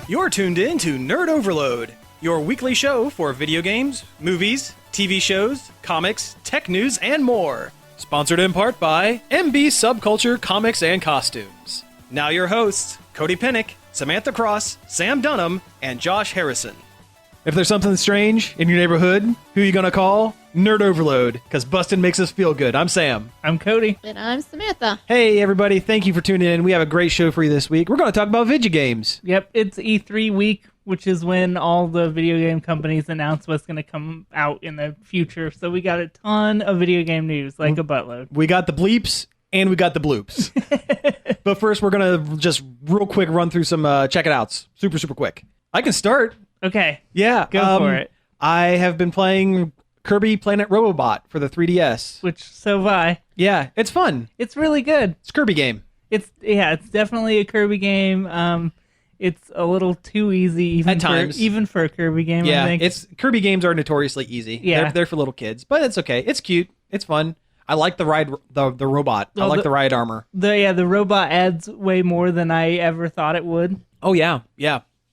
You're tuned in to Nerd Overload, your weekly show for video games, movies, TV shows, comics, tech news, and more. Sponsored in part by MB Subculture Comics and Costumes. Now your hosts, Cody Pennick, Samantha Cross, Sam Dunham, and Josh Harrison. If there's something strange in your neighborhood, who are you gonna call? Nerd Overload, because bustin' makes us feel good. I'm Sam. I'm Cody. And I'm Samantha. Hey everybody, thank you for tuning in. We have a great show for you this week. We're going to talk about video games. Yep, it's E3 week, which is when all the video game companies announce what's going to come out in the future. So we got a ton of video game news, like a buttload. We got the bleeps and we got the bloops. But first, we're going to just real quick run through some check it outs. Super quick. I can start. Okay. Yeah. Go for it. I have been playing Kirby Planet Robobot for the 3DS. Which, so have I. Yeah, it's fun. It's really good. It's a Kirby game. It's definitely a Kirby game. It's a little too easy even for a Kirby game. Yeah, I think. Kirby games are notoriously easy. Yeah. They're for little kids, but it's okay. It's cute. It's fun. I like the ride, the robot. I like the ride armor. The robot adds way more than I ever thought it would. Oh yeah.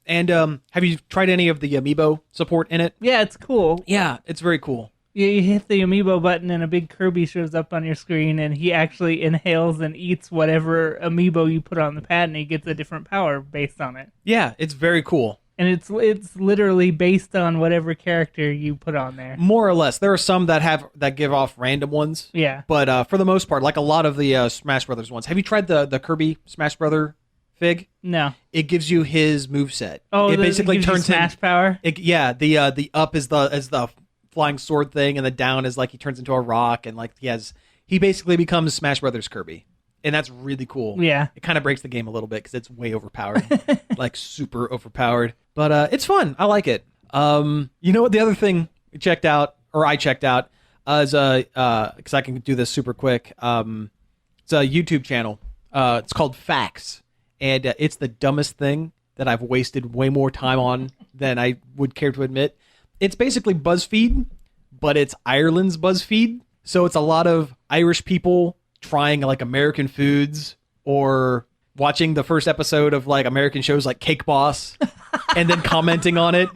And have you tried any of the amiibo support in it? Yeah, it's cool. Yeah, it's very cool. You hit the amiibo button and a big Kirby shows up on your screen, and he actually inhales and eats whatever amiibo you put on the pad, and he gets a different power based on it. Yeah, it's very cool. And it's literally based on whatever character you put on there. More or less. There are some that give off random ones. Yeah. But for the most part, like a lot of the Smash Brothers ones. Have you tried the Kirby Smash Brother fig? No. It gives you his moveset. Oh, it basically gives turns you Smash power? The up is the flying sword thing, and the down is like he turns into a rock, and like he basically becomes Smash Brothers Kirby. And that's really cool. Yeah. It kind of breaks the game a little bit because it's way overpowered. Like super overpowered. But it's fun. I like it. You know what the other thing I checked out is because I can do this super quick. It's a YouTube channel. It's called Facts. And it's the dumbest thing that I've wasted way more time on than I would care to admit. It's basically BuzzFeed, but it's Ireland's BuzzFeed. So it's a lot of Irish people trying like American foods or watching the first episode of like American shows like Cake Boss and then commenting on it.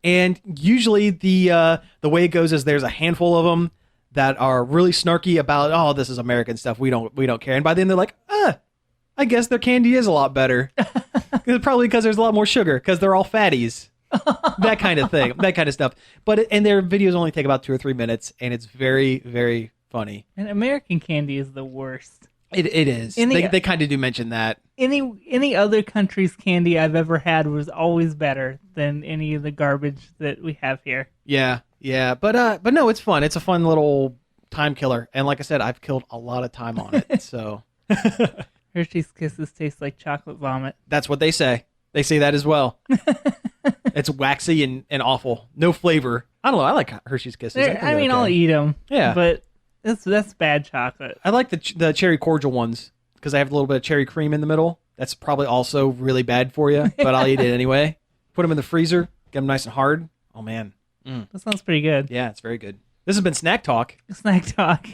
And usually the way it goes is there's a handful of them that are really snarky about, oh, this is American stuff. We don't care. And by then they're like, I guess their candy is a lot better. Probably because there's a lot more sugar because they're all fatties. That kind of thing, that kind of stuff. And their videos only take about 2 or 3 minutes, and it's very, very funny. And American candy is the worst. It is. They kind of do mention that. Any other country's candy I've ever had was always better than any of the garbage that we have here. Yeah. But no, it's fun. It's a fun little time killer. And like I said, I've killed a lot of time on it. So Hershey's Kisses taste like chocolate vomit. That's what they say. They say that as well. It's waxy and awful. No flavor. I don't know. I like Hershey's Kisses. I'll eat them. Yeah. But that's bad chocolate. I like the cherry cordial ones because I have a little bit of cherry cream in the middle. That's probably also really bad for you, but I'll eat it anyway. Put them in the freezer. Get them nice and hard. Oh, man. That sounds pretty good. Yeah, it's very good. This has been Snack Talk. Snack Talk.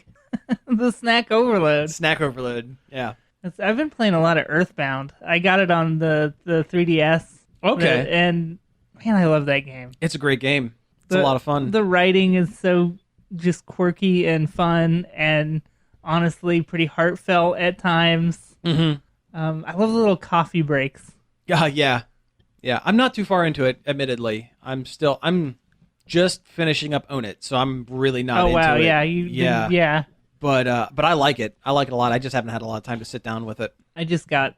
The Snack Overload. Snack Overload. Yeah. I've been playing a lot of Earthbound. I got it on the 3DS. Okay. And, man, I love that game. It's a great game. It's a lot of fun. The writing is so just quirky and fun and honestly pretty heartfelt at times. Mm-hmm. I love the little coffee breaks. Yeah. I'm not too far into it, admittedly. I'm just finishing up Own It, so I'm really not into it. Oh, wow, yeah. But I like it. I like it a lot. I just haven't had a lot of time to sit down with it. I just got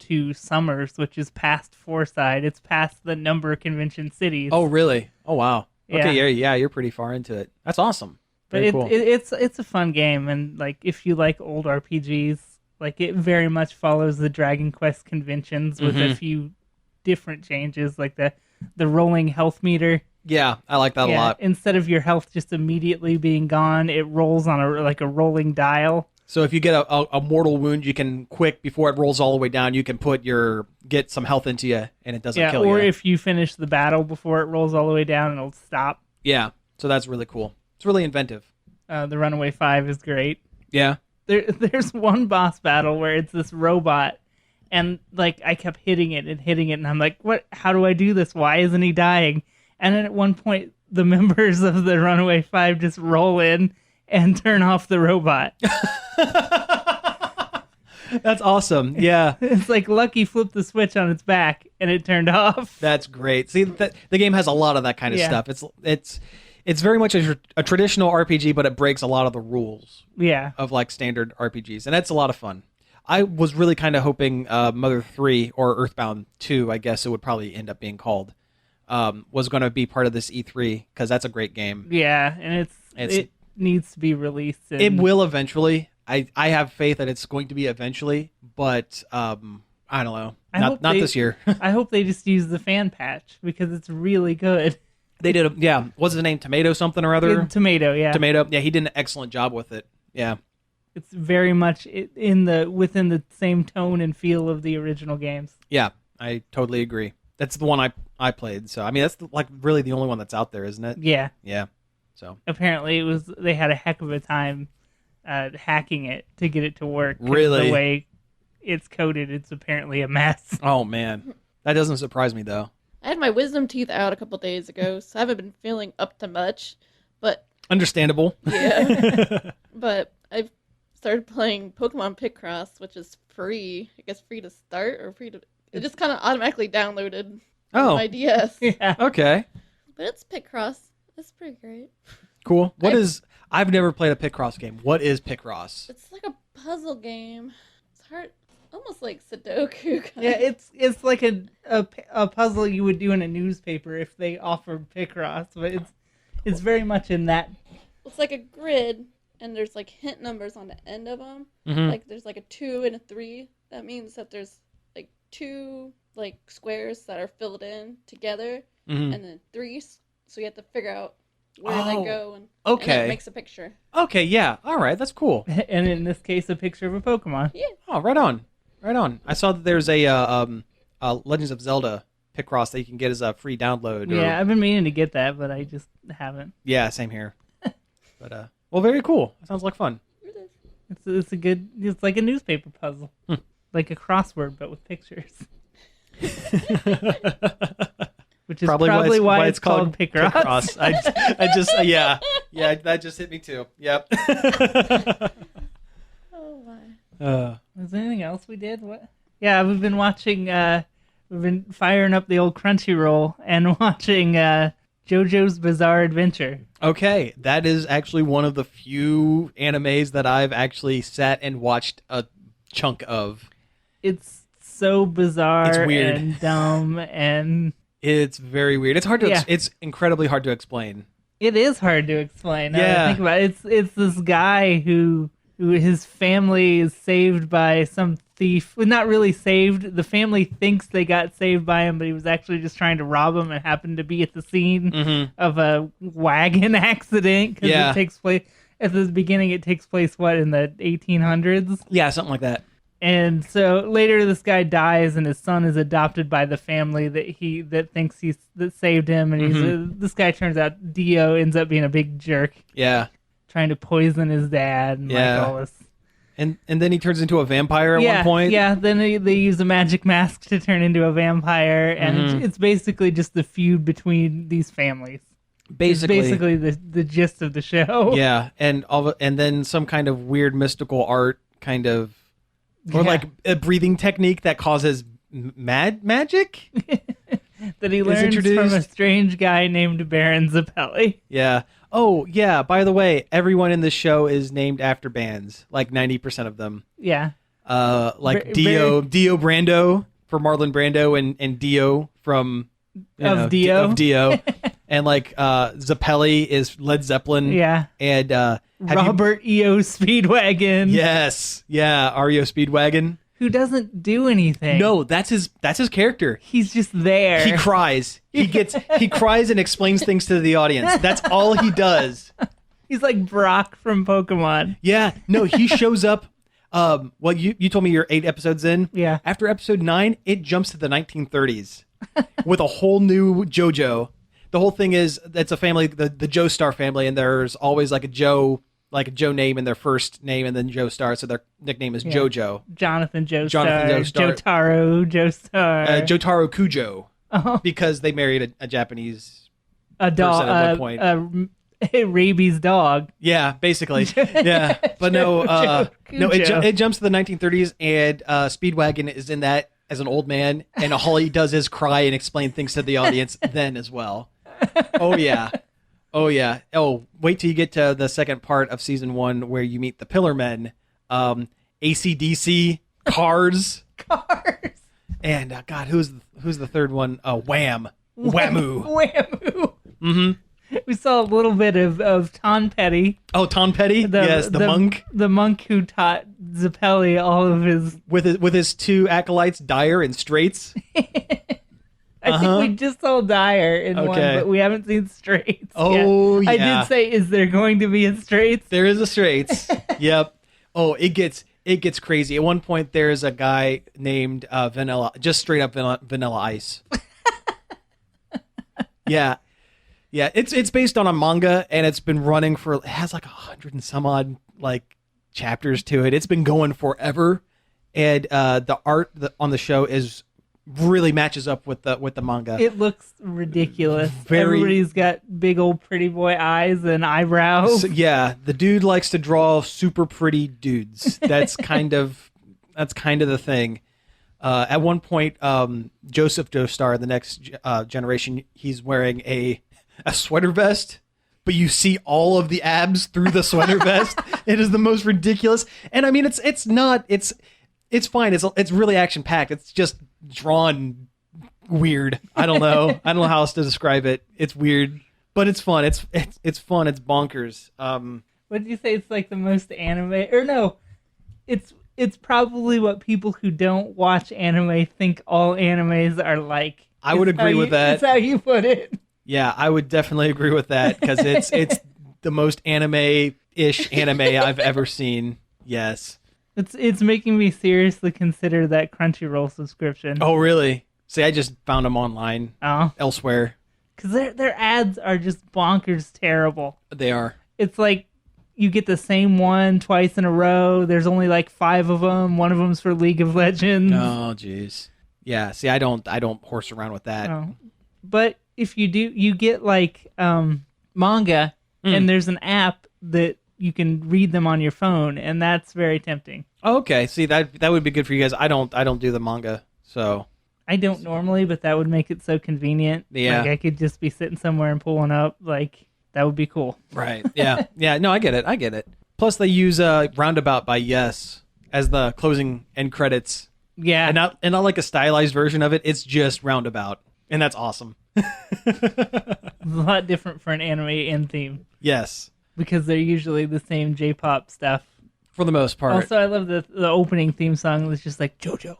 to Summers, which is past Fourside. It's past the number of convention cities. Oh, really? Oh, wow. Yeah. Okay, yeah, you're pretty far into it. That's awesome. Very cool. It's a fun game, and like if you like old RPGs, like it very much follows the Dragon Quest conventions with a few different changes, like the rolling health meter. Yeah, I like that a lot. Instead of your health just immediately being gone, it rolls on a rolling dial. So if you get a mortal wound, you can before it rolls all the way down, you can get some health into you, and it doesn't kill you. Or if you finish the battle before it rolls all the way down, it'll stop. Yeah, so that's really cool. It's really inventive. The Runaway 5 is great. Yeah. There's one boss battle where it's this robot, And like I kept hitting it, and I'm like, what? How do I do this? Why isn't he dying? And then at one point, the members of the Runaway Five just roll in and turn off the robot. That's awesome. Yeah. It's like Lucky flipped the switch on its back and it turned off. That's great. See, the game has a lot of that kind of stuff. It's very much a traditional RPG, but it breaks a lot of the rules of like standard RPGs, and that's a lot of fun. I was really kind of hoping Mother 3 or Earthbound 2, I guess it would probably end up being called, was going to be part of this E3, because that's a great game. Yeah, and it needs to be released. It will eventually. I have faith that it's going to be eventually, but I don't know. Not this year. I hope they just use the fan patch, because it's really good. They did what's his name? Tomato something or other? Tomato, yeah. Tomato. Yeah, he did an excellent job with it. Yeah. It's very much within the same tone and feel of the original games. Yeah, I totally agree. That's the one I played. So I mean, that's like really the only one that's out there, isn't it? Yeah. Yeah. So apparently they had a heck of a time hacking it to get it to work. Really? The way it's coded, it's apparently a mess. Oh man, that doesn't surprise me though. I had my wisdom teeth out a couple days ago, so I haven't been feeling up to much. But understandable. Yeah. But I've started playing Pokemon Picross, which is free. I guess free to start or free to. It just kind of automatically downloaded on my DS. Yeah. Okay. But it's Picross. It's pretty great. Cool. I've never played a Picross game. What is Picross? It's like a puzzle game. It's hard, almost like Sudoku. Yeah, it's like a puzzle you would do in a newspaper if they offered Picross, but it's very much in that. It's like a grid, and there's like hint numbers on the end of them. Mm-hmm. Like there's like a 2 and a 3. That means that there's like 2 like squares that are filled in together, mm-hmm. and then 3. So you have to figure out where they go, and it makes a picture. Okay, yeah, all right, that's cool. And in this case, a picture of a Pokemon. Yeah. Oh, right on. I saw that there's a Legends of Zelda Picross that you can get as a free download. Yeah, I've been meaning to get that, but I just haven't. Yeah, same here. But well, very cool. That sounds like fun. It is. It's like a newspaper puzzle, like a crossword but with pictures. Which is probably why it's called Picross. I just yeah, that just hit me too. Yep. Oh my. Was there anything else we did? What? Yeah, we've been watching. We've been firing up the old Crunchyroll and watching JoJo's Bizarre Adventure. Okay, that is actually one of the few animes that I've actually sat and watched a chunk of. It's so bizarre. It's weird and dumb and. It's very weird. It's hard to. It's incredibly hard to explain. It is hard to explain. Yeah. Think about it. It's this guy who his family is saved by some thief. Well, not really saved. The family thinks they got saved by him, but he was actually just trying to rob him and happened to be at the scene of a wagon accident. Because it takes place at the beginning. It takes place in the 1800s. Yeah, something like that. And so later, this guy dies, and his son is adopted by the family that thinks that saved him. And this guy turns out Dio ends up being a big jerk. Yeah, trying to poison his dad. And like all this. And then he turns into a vampire at one point. Yeah. Then they use a magic mask to turn into a vampire, and it's basically just the feud between these families. Basically the gist of the show. Yeah, and then some kind of weird mystical art kind of. Or like a breathing technique that causes magic? That he learns from a strange guy named Baron Zappelli. Yeah. Oh, yeah. By the way, everyone in this show is named after bands. Like 90% of them. Yeah. Like Dio Brando for Marlon Brando and Dio from... Dio. And like Zappelli is Led Zeppelin. Yeah. And... Robert E.O. Speedwagon. Yes. Yeah, REO Speedwagon. Who doesn't do anything. No, that's his character. He's just there. He cries. He cries and explains things to the audience. That's all he does. He's like Brock from Pokemon. Yeah. No, he shows up. Well, you told me you're 8 episodes in. Yeah. After episode 9, it jumps to the 1930s with a whole new JoJo. The whole thing is it's a family, the Joestar family, and there's always like a Joe like a Joe name in their first name and then Joe Star, so their nickname is JoJo. Jonathan Joestar. Jotaro Joestar. Jotaro Kujo, because they married a Japanese person at one point. Rabies dog. Yeah, basically. Yeah, but no, it jumps to the 1930s, and Speedwagon is in that as an old man, and all he does is cry and explain things to the audience then as well. Oh yeah. Oh, wait till you get to the second part of season 1 where you meet the Pillar Men, AC/DC, Cars, and God, who's the third one? Wham, Whammoo. Mm-hmm. We saw a little bit of Tom Petty. Oh, Tom Petty, yes, the monk, the monk who taught Zappelli all of his with his 2 acolytes, Dyer and Straits. I think we just saw Dyer in one, but we haven't seen Straits. Oh, yet. yeah. I did say, is there going to be a Straits? There is a Straits. Yep. Oh, it gets crazy. At one point, there's a guy named Vanilla, just straight up Vanilla Ice. Yeah. Yeah, it's based on a manga, and it's been running it has like 100 and some odd like chapters to it. It's been going forever, and the art on the show really matches up with the manga. It looks ridiculous. Everybody's got big old pretty boy eyes and eyebrows. So, yeah, the dude likes to draw super pretty dudes. That's kind of the thing. At one point, Joseph Joestar, the next generation, he's wearing a sweater vest, but you see all of the abs through the sweater vest. It is the most ridiculous. And I mean, it's fine. It's really action packed. It's just drawn weird. I don't know how else to describe it. It's weird, but it's fun. It's fun. It's bonkers. What did you say? It's like the most anime, or no? It's probably what people who don't watch anime think all animes are like. I would agree with that. That's how you put it. Yeah, I would definitely agree with that, because it's the most anime-ish anime I've ever seen. Yes. It's making me seriously consider that Crunchyroll subscription. Oh, really? See, I just found them online elsewhere. Because their ads are just bonkers terrible. They are. It's like you get the same one twice in a row. There's only like 5 of them. One of them's for League of Legends. Oh, jeez. Yeah, see, I don't horse around with that. Oh. But if you do, you get like manga, and there's an app that you can read them on your phone, and that's very tempting. Okay, see, that would be good for you guys. I don't do the manga, so I don't normally, but that would make it so convenient. Yeah, like I could just be sitting somewhere and pull one up. Like that would be cool. Right? Yeah, yeah. No, I get it. Plus, they use Roundabout by Yes as the closing end credits. Yeah, and not like a stylized version of it. It's just Roundabout, and that's awesome. A lot different for an anime end theme. Yes, because they're usually the same J-pop stuff for the most part. Also, I love the opening theme song. It's just like JoJo.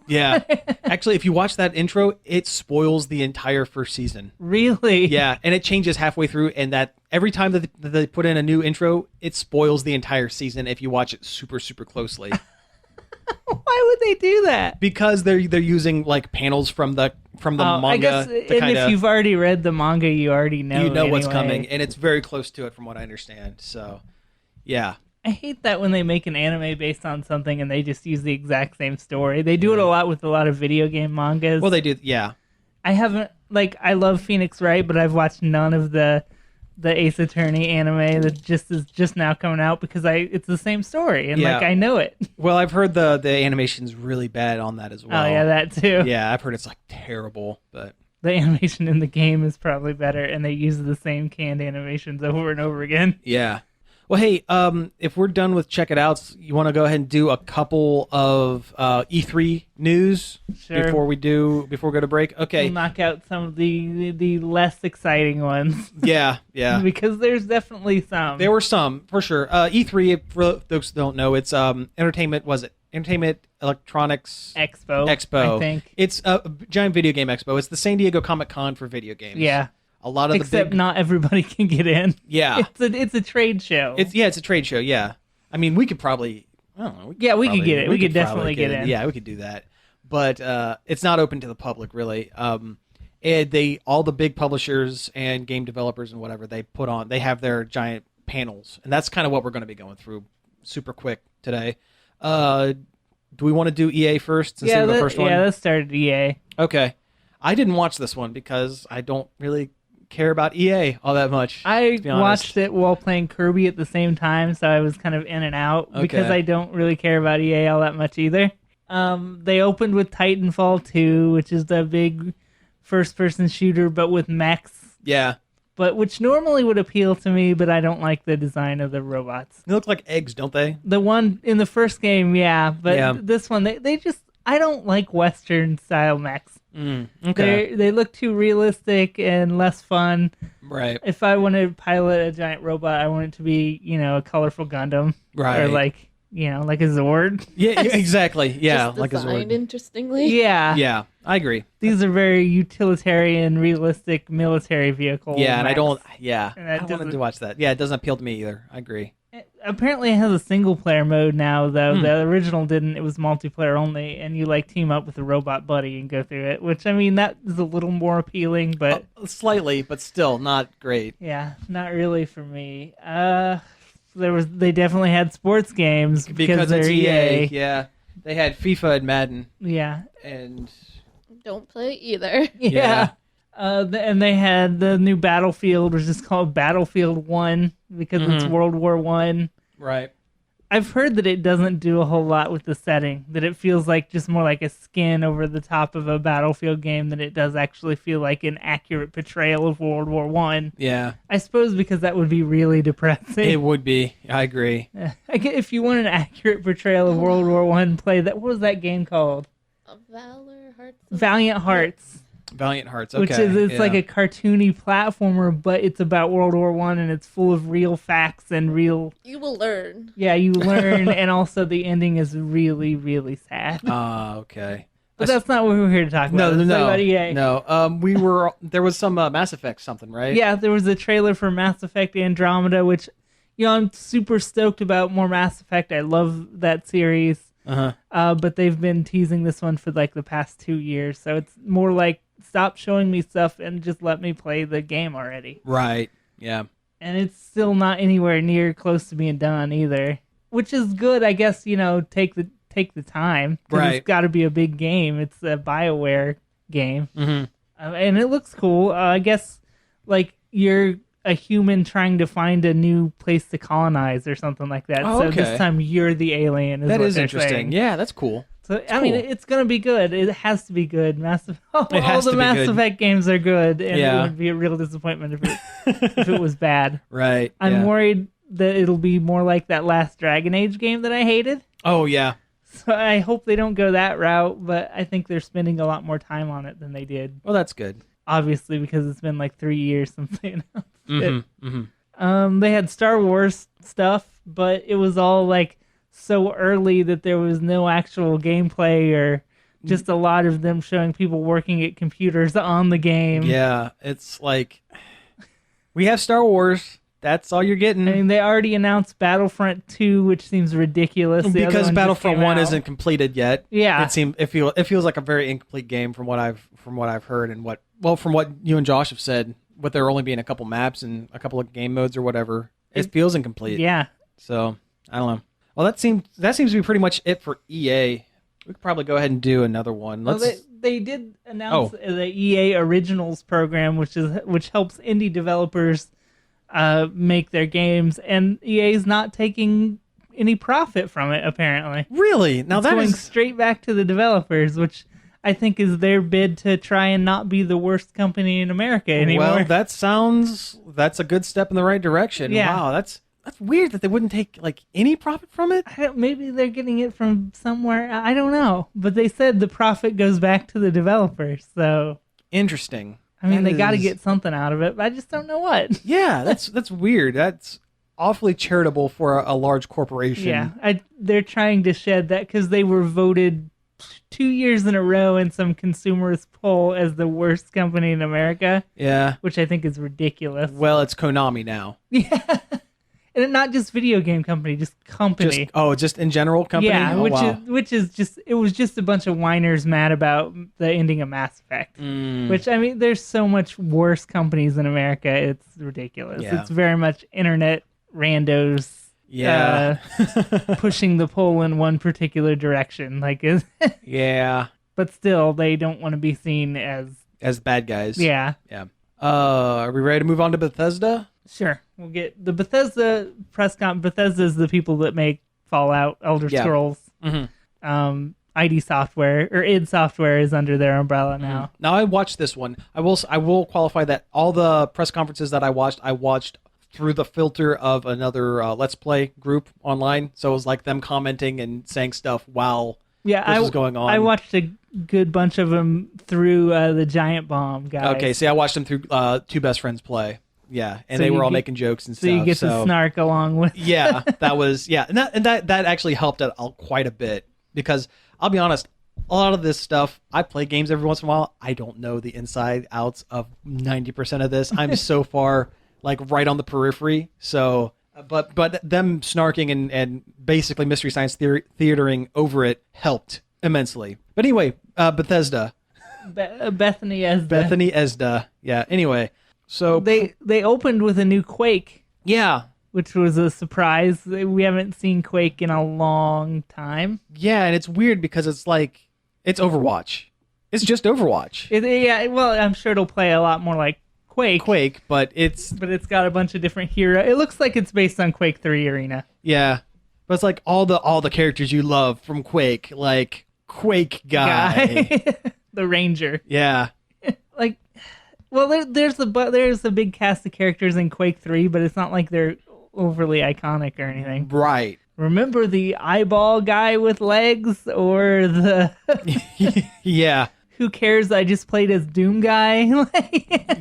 Yeah, actually, if you watch that intro, it spoils the entire first season. Really? Yeah, and it changes halfway through, and that every time that they put in a new intro, it spoils the entire season if you watch it super, super closely. Why would they do that? Because they're using like panels from the manga. I guess, if you've already read the manga, you already know. You know what's coming, and it's very close to it from what I understand. So, yeah. I hate that when they make an anime based on something and they just use the exact same story. They do it a lot with a lot of video game mangas. Well, they do, yeah. I haven't, I love Phoenix Wright, but I've watched none of the Ace Attorney anime that is just now coming out because it's the same story and I know it. Well, I've heard the animation's really bad on that as well. Oh yeah, that too. Yeah, I've heard it's like terrible, but the animation in the game is probably better, and they use the same canned animations over and over again. Yeah. Well, hey, if we're done with Check It Outs, you want to go ahead and do a couple of E3 news before we go to break? Okay. We'll knock out some of the less exciting ones. Yeah. Because there's definitely some. There were some, for sure. E3, for those who don't know, it's Entertainment Electronics Expo, I think. It's a giant video game expo. It's the San Diego Comic-Con for video games. Yeah. A lot of Except not everybody can get in. Yeah. It's a trade show. It's a trade show, yeah. I mean, we could probably, I don't know. We could get it. We could definitely get in. Yeah, we could do that. But it's not open to the public, really. And all the big publishers and game developers and whatever, they have their giant panels, and that's kind of what we're going to be going through super quick today. Do we want to do EA first since they were the first one? Yeah, let's start at EA. Okay. I didn't watch this one because I don't really care about EA all that much. I watched it while playing Kirby at the same time, so I was kind of in and out because I don't really care about EA all that much either. They opened with Titanfall 2, which is the big first-person shooter, but with mechs. Yeah. But which normally would appeal to me, but I don't like the design of the robots. They look like eggs, don't they? The one in the first game, yeah, but this one, they just, I don't like Western-style mechs. Okay. They look too realistic and less fun. Right. If I want to pilot a giant robot, I want it to be, a colorful Gundam. Right. Or like a Zord. Yeah, exactly. Yeah, just like a designed Zord. interestingly. Yeah. Yeah, I agree. These are very utilitarian, realistic military vehicles. Yeah, and I don't. And I wanted to watch that. Yeah, it doesn't appeal to me either. I agree. Apparently, it has a single-player mode now, though. The original didn't. It was multiplayer only, and you team up with a robot buddy and go through it. Which, I mean, that is a little more appealing, but Slightly, but still not great. yeah, not really for me. They definitely had sports games because they're it's EA. Yeah, they had FIFA and Madden, Yeah. and Don't play either. Yeah. And they had the new Battlefield, which is called Battlefield 1 because it's World War I. right. I've heard that it doesn't do a whole lot with the setting, that it feels like just more like a skin over the top of a Battlefield game than it does actually feel like an accurate portrayal of World War I. Yeah, I suppose because that would be really depressing. it would be. I agree. If you want an accurate portrayal of World War I, play that. What was that game called? Valor Hearts. Valiant Hearts. Valiant Hearts. Okay, Which is it's yeah. like a cartoony platformer, but it's about World War I, and it's full of real facts and real. You will learn. Yeah, you learn, and also the ending is really, really sad. Okay. But that's not what we're here to talk about. Let's talk about EA. No. There was some Mass Effect something, right? Yeah, there was a trailer for Mass Effect Andromeda, which I'm super stoked about. More Mass Effect. I love that series. But they've been teasing this one for the past 2 years, so it's more like, stop showing me stuff and just let me play the game already. Right. Yeah. And it's still not anywhere near close to being done either, which is good, I guess. Take the time. Right. It's got to be a big game. It's a BioWare game, and it looks cool. I guess you're a human trying to find a new place to colonize or something like that. Oh, so okay. This time you're the alien. That what is they're interesting. saying. Yeah, that's cool. So I mean, it's gonna be good. It has to be good. All the be Mass good. Effect games are good, and Yeah. it would be a real disappointment if it was bad. Right. I'm yeah. worried that it'll be more like that last Dragon Age game that I hated. Oh yeah. So I hope they don't go that route, but I think they're spending a lot more time on it than they did. Well, that's good. Obviously, because it's been 3 years since they announced it. Mm-hmm. They had Star Wars stuff, but it was all so early that there was no actual gameplay or just a lot of them showing people working at computers on the game. Yeah, it's we have Star Wars. That's all you're getting. I mean, they already announced Battlefront 2, which seems ridiculous. Because Battlefront 1 isn't completed yet. Yeah. It feels like a very incomplete game from what I've heard and from what you and Josh have said, with there only being a couple maps and a couple of game modes or whatever. It feels incomplete. Yeah. So, I don't know. Well, that seems to be pretty much it for EA. We could probably go ahead and do another one. They did announce the EA Originals program, which helps indie developers make their games, and EA is not taking any profit from it. Apparently, Really? Now it's going straight back to the developers, which I think is their bid to try and not be the worst company in America anymore. Well, that's a good step in the right direction. Yeah. Wow, that's weird that they wouldn't take any profit from it. Maybe they're getting it from somewhere. I don't know, but they said the profit goes back to the developers. So Interesting. I mean, That they got to is- get something out of it, but I just don't know what. Yeah, that's weird. That's awfully charitable for a large corporation. Yeah, they're trying to shed that because they were voted 2 years in a row in some consumerist poll as the worst company in America, Yeah. which I think is ridiculous. Well, it's Konami now. Yeah, and not just video game company, just company. Just in general company. Yeah, Oh, wow. which is just it was just a bunch of whiners mad about the ending of Mass Effect. Which I mean, there's so much worse companies in America. It's ridiculous. Yeah. It's very much internet randos. Yeah. Pushing the pole in one particular direction, Yeah. But still, they don't want to be seen as bad guys. Yeah. Yeah. Are we ready to move on to Bethesda? Sure. We'll get the Bethesda press con. Bethesda is the people that make Fallout, Elder Scrolls. Mm-hmm. ID Software or id Software is under their umbrella now. Mm-hmm. Now I watched this one. I will qualify that all the press conferences that I watched through the filter of another Let's Play group online. So it was like them commenting and saying stuff while this was going on. I watched a good bunch of them through the Giant Bomb guys. Okay, see, I watched them through Two Best Friends Play. Yeah, and So they were all get- making jokes and So stuff. you get to snark along with. Yeah, that was and that actually helped out quite a bit because I'll be honest, a lot of this stuff I play games every once in a while. I don't know the inside outs of 90% of this. I'm so far right on the periphery. So, but them snarking and basically Mystery Science theatering over it helped immensely. But anyway, Bethesda, Bethany Esda. Yeah. Anyway, so they opened with a new Quake. Yeah. Which was a surprise. We haven't seen Quake in a long time. Yeah, and it's weird because it's Overwatch. It's just Overwatch. Well, I'm sure it'll play a lot more like Quake, but it's got a bunch of different heroes. It looks like it's based on Quake 3 Arena. Yeah, but it's like all the characters you love from Quake, like Quake guy. The Ranger. Yeah. There's a big cast of characters in Quake 3, but it's not like they're overly iconic or anything. Right. Remember the eyeball guy with legs or the Yeah. Who cares? I just played as Doom guy.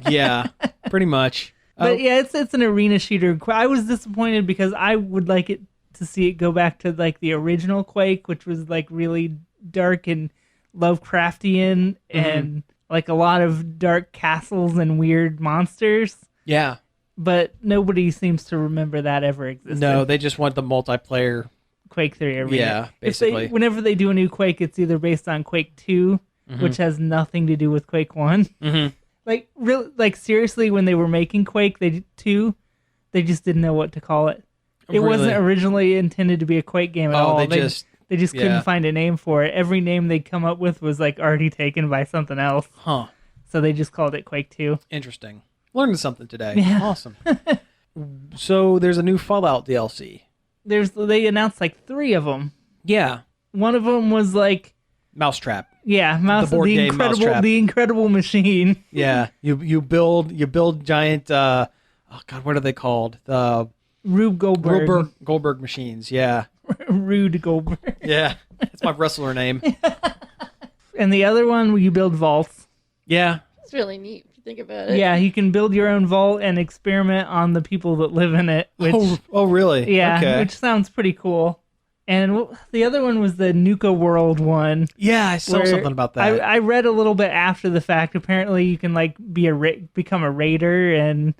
Yeah, pretty much. But yeah, it's an arena shooter. I was disappointed because I would like it to see it go back to the original Quake, which was really dark and Lovecraftian and a lot of dark castles and weird monsters. Yeah. But nobody seems to remember that ever existed. No, they just want the multiplayer Quake 3 Arena. Yeah, basically. Whenever they do a new Quake, it's either based on Quake 2, which has nothing to do with Quake 1. Mm-hmm. Seriously, when they were making Quake 2, they just didn't know what to call it. It wasn't originally intended to be a Quake game at all. They just couldn't find a name for it. Every name they'd come up with was already taken by something else. Huh. So they just called it Quake 2. Interesting. Learned something today. Yeah. Awesome. So there's a new Fallout DLC. They announced 3 of them. Yeah. One of them was Mousetrap. Yeah, the incredible machine. Yeah, you build giant. Oh God, what are they called? The Rube Goldberg. Goldberg machines. Yeah. Rude Goldberg. Yeah, that's my wrestler name. And the other one, you build vaults. Yeah, it's really neat if you think about it. Yeah, you can build your own vault and experiment on the people that live in it. Which, oh, really? Yeah, okay. Which sounds pretty cool. And the other one was the Nuka World one. Yeah, I saw something about that. I read a little bit after the fact. Apparently, you can become a raider and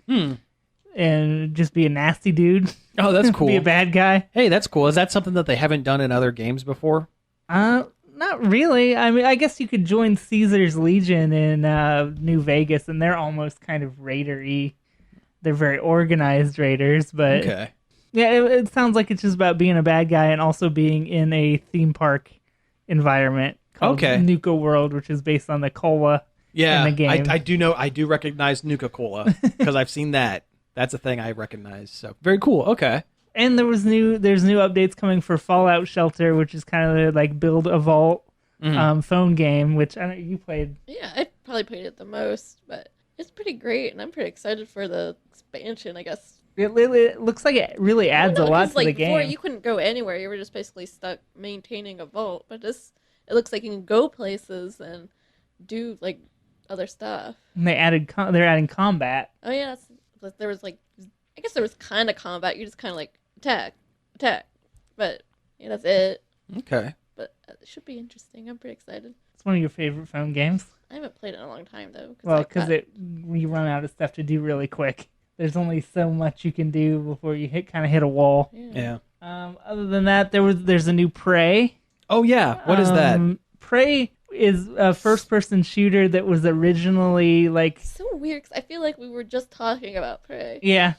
just be a nasty dude. Oh, that's cool. Be a bad guy. Hey, that's cool. Is that something that they haven't done in other games before? Not really. I mean, I guess you could join Caesar's Legion in New Vegas, and they're almost kind of raider-y. They're very organized raiders, but okay. Yeah, it sounds like it's just about being a bad guy and also being in a theme park environment called Nuka World, which is based on the cola in the game. I do recognize Nuka Cola because I've seen that. That's a thing I recognize. So very cool. Okay. And there's new updates coming for Fallout Shelter, which is kind of like build a vault phone game, which I know you played. Yeah, I probably played it the most, but it's pretty great, and I'm pretty excited for the expansion, I guess. It looks like it really adds a lot to the game. Before you couldn't go anywhere; you were just basically stuck maintaining a vault. But it looks like you can go places and do other stuff. And they're adding combat. Oh yeah, there was I guess there was kind of combat. You just kind of attack, but yeah, that's it. Okay. But it should be interesting. I'm pretty excited. It's one of your favorite phone games. I haven't played it in a long time though. Because you run out of stuff to do really quick. There's only so much you can do before you hit a wall. Yeah. Other than that, there's a new Prey. Oh yeah, what is that? Prey is a first-person shooter that was originally so weird because I feel like we were just talking about Prey. Yeah.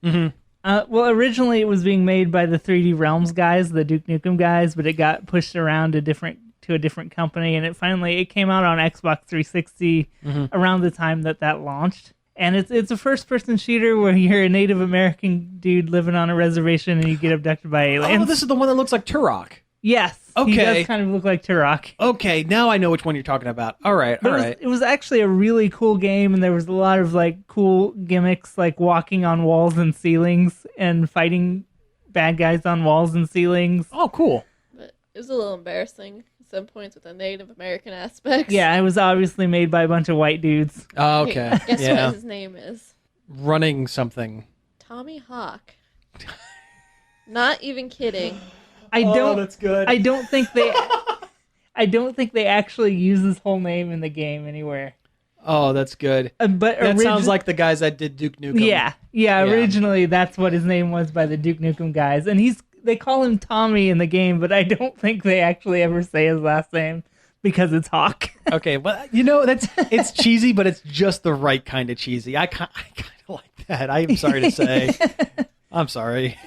Mm-hmm. Well, originally it was being made by the 3D Realms guys, the Duke Nukem guys, but it got pushed around to a different company, and it came out on Xbox 360 around the time that launched. And it's a first-person shooter where you're a Native American dude living on a reservation and you get abducted by aliens. Oh, this is the one that looks like Turok. Yes. Okay. He does kind of look like Turok. Okay, now I know which one you're talking about. All right, all right. It was actually a really cool game, and there was a lot of like cool gimmicks, like walking on walls and ceilings and fighting bad guys on walls and ceilings. Oh, cool. But it was a little embarrassing at some points with the Native American aspects. Yeah, it was obviously made by a bunch of white dudes. Oh, okay. Guess yeah. what his name is? Running something. Tommy Hawk. Not even kidding. That's good. I don't think they actually use his whole name in the game anywhere. Oh, that's good. But that sounds like the guys that did Duke Nukem. Yeah. Originally, that's what his name was by the Duke Nukem guys, and they call him Tommy in the game, but I don't think they actually ever say his last name because it's Hawk. Okay, well, it's cheesy, but it's just the right kind of cheesy. I kind of like that. I'm sorry to say. I'm sorry.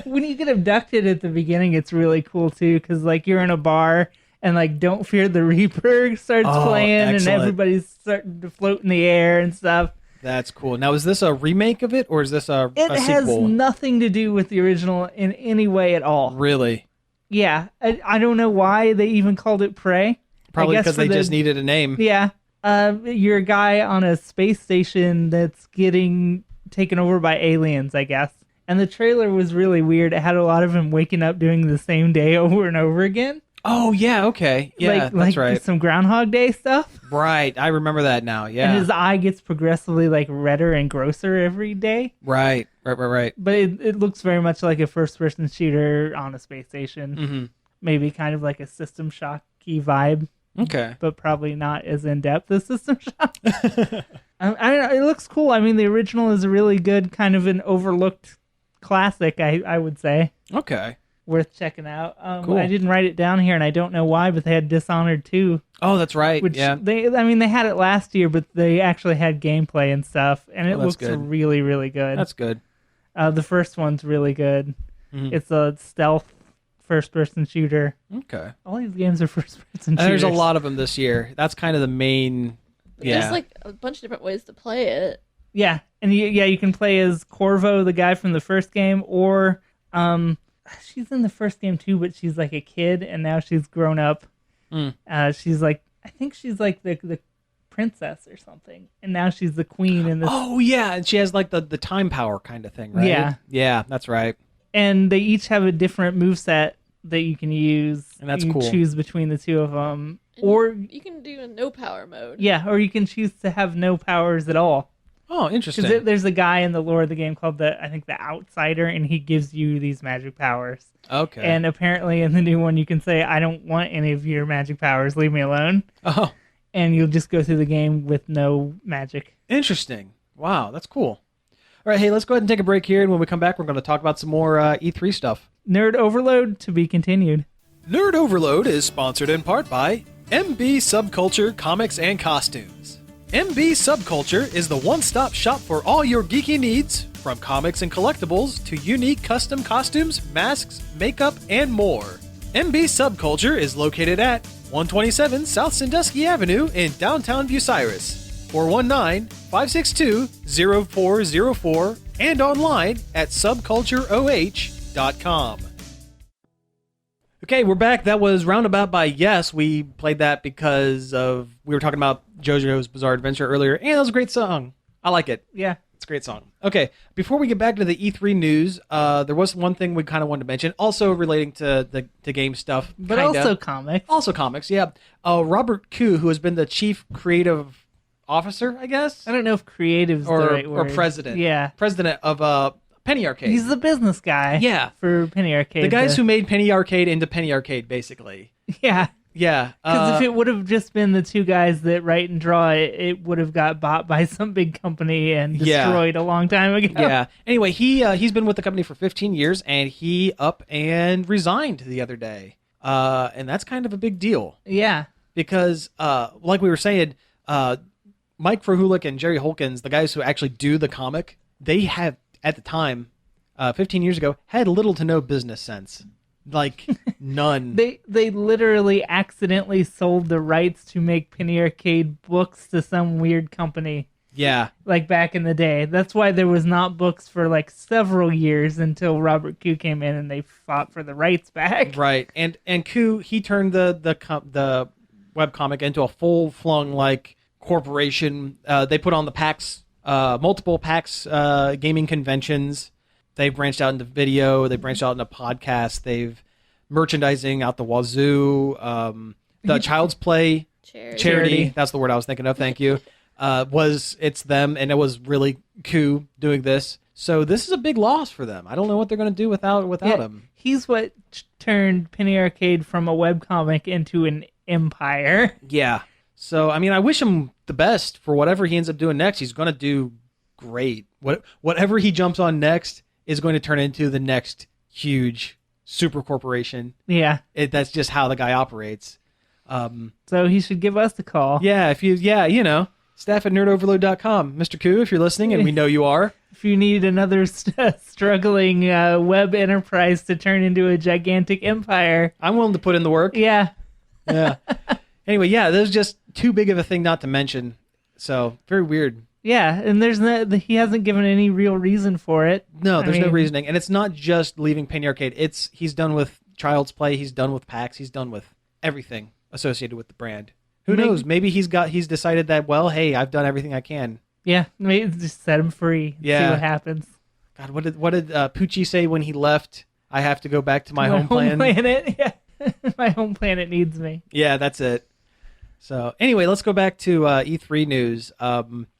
When you get abducted at the beginning, it's really cool too, because like you're in a bar and like "Don't Fear the Reaper" starts playing, excellent. and everybody's starting to float in the air and stuff. That's cool. Now, is this a remake of it, or is this a It has sequel? nothing to do with the original in any way at all. Really? Yeah, I don't know why they even called it Prey. Probably because they just needed a name. Yeah. You're a guy on a space station that's getting taken over by aliens, I guess. And the trailer was really weird. It had a lot of him waking up doing the same day over and over again. Oh, yeah, okay. Yeah, that's right. Some Groundhog Day stuff. Right, I remember that now, yeah. And his eye gets progressively like redder and grosser every day. Right. But it looks very much like a first-person shooter on a space station. Mm-hmm. Maybe kind of like a System Shock-y vibe. Okay. But probably not as in-depth as System Shock. I don't know, it looks cool. I mean, the original is a really good, kind of an overlooked classic, I would say. Okay. Worth checking out. Cool. I didn't write it down here, and I don't know why, but they had Dishonored 2. Oh, that's right. Which yeah. they had it last year, but they actually had gameplay and stuff, and it looks good. really, really good. That's good. The first one's really good. Mm-hmm. It's a stealth first-person shooter. Okay. All these games are first-person shooters. There's a lot of them this year. That's kind of the main. Yeah. There's like a bunch of different ways to play it. Yeah, and you can play as Corvo, the guy from the first game, or she's in the first game too, but she's like a kid, and now she's grown up. She's like, I think she's like the princess or something, and now she's the queen in this. Oh yeah, and she has like the time power kind of thing, right? Yeah, that's right. And they each have a different moveset that you can use, and that's you cool. Choose between the two of them, And or you can do a no power mode. Yeah, or you can choose to have no powers at all. Oh, interesting. Because there's a guy in the lore of the game called the Outsider, and he gives you these magic powers. Okay. And apparently in the new one, you can say, I don't want any of your magic powers. Leave me alone. Oh. And you'll just go through the game with no magic. Interesting. Wow, that's cool. All right, hey, let's go ahead and take a break here, and when we come back, we're going to talk about some more E3 stuff. Nerd Overload to be continued. Nerd Overload is sponsored in part by MB Subculture Comics and Costumes. MB Subculture is the one-stop shop for all your geeky needs, from comics and collectibles to unique custom costumes, masks, makeup, and more. MB Subculture is located at 127 South Sandusky Avenue in downtown Bucyrus, 419-562-0404, and online at subcultureoh.com. Okay, we're back. That was Roundabout by Yes. We played that because we were talking about JoJo's Bizarre Adventure earlier, and that was a great song. I like it. Yeah. It's a great song. Okay, before we get back to the E3 news, there was one thing we kind of wanted to mention, also relating to the game stuff. But kinda. also comics. Also comics, yeah. Robert Koo, who has been the chief creative officer, I guess? I don't know if creative's the right word. Or president. Yeah. President of Penny Arcade. He's the business guy. Yeah. For Penny Arcade. The guys who made Penny Arcade into Penny Arcade, basically. Yeah. Yeah. Because if it would have just been the two guys that write and draw, it would have got bought by some big company and destroyed a long time ago. Yeah. Anyway, he's been with the company for 15 years, and he up and resigned the other day. And that's kind of a big deal. Yeah. Because, like we were saying, Mike Frohulik and Jerry Holkins, the guys who actually do the comic, they have, at the time, 15 years ago had little to no business sense. Like, none. They literally accidentally sold the rights to make Penny Arcade books to some weird company. Yeah. Like back in the day. That's why there was not books for like several years until Robert Koo came in and they fought for the rights back. Right. And Koo, he turned the webcomic into a full-flung like corporation. They put on the PAX, multiple PAX gaming conventions. They've branched out into video. They branched out into podcasts. They've merchandising out the wazoo. The Child's Play charity. That's the word I was thinking of. Thank you. It's them, and it was really Koo doing this. So this is a big loss for them. I don't know what they're going to do without him. He's what turned Penny Arcade from a webcomic into an empire. Yeah. So, I mean, I wish him the best for whatever he ends up doing next. He's going to do great. Whatever he jumps on next is going to turn into the next huge super corporation. Yeah. That's just how the guy operates. So he should give us a call. Yeah, staff at nerdoverload.com. Mr. Koo, if you're listening, and we know you are. If you need another struggling web enterprise to turn into a gigantic empire. I'm willing to put in the work. Yeah. Yeah. Anyway, yeah, there's just too big of a thing not to mention. So, very weird. Yeah, and he hasn't given any real reason for it. No, there's no reasoning. And it's not just leaving Penny Arcade. He's done with Child's Play, he's done with PAX, he's done with everything associated with the brand. Who knows? Maybe he's decided that, well, hey, I've done everything I can. Yeah, maybe just set him free. Yeah. See what happens. God, what did Poochie say when he left? I have to go back to my home planet. Yeah. My home planet needs me. Yeah, that's it. So anyway, let's go back to E3 news.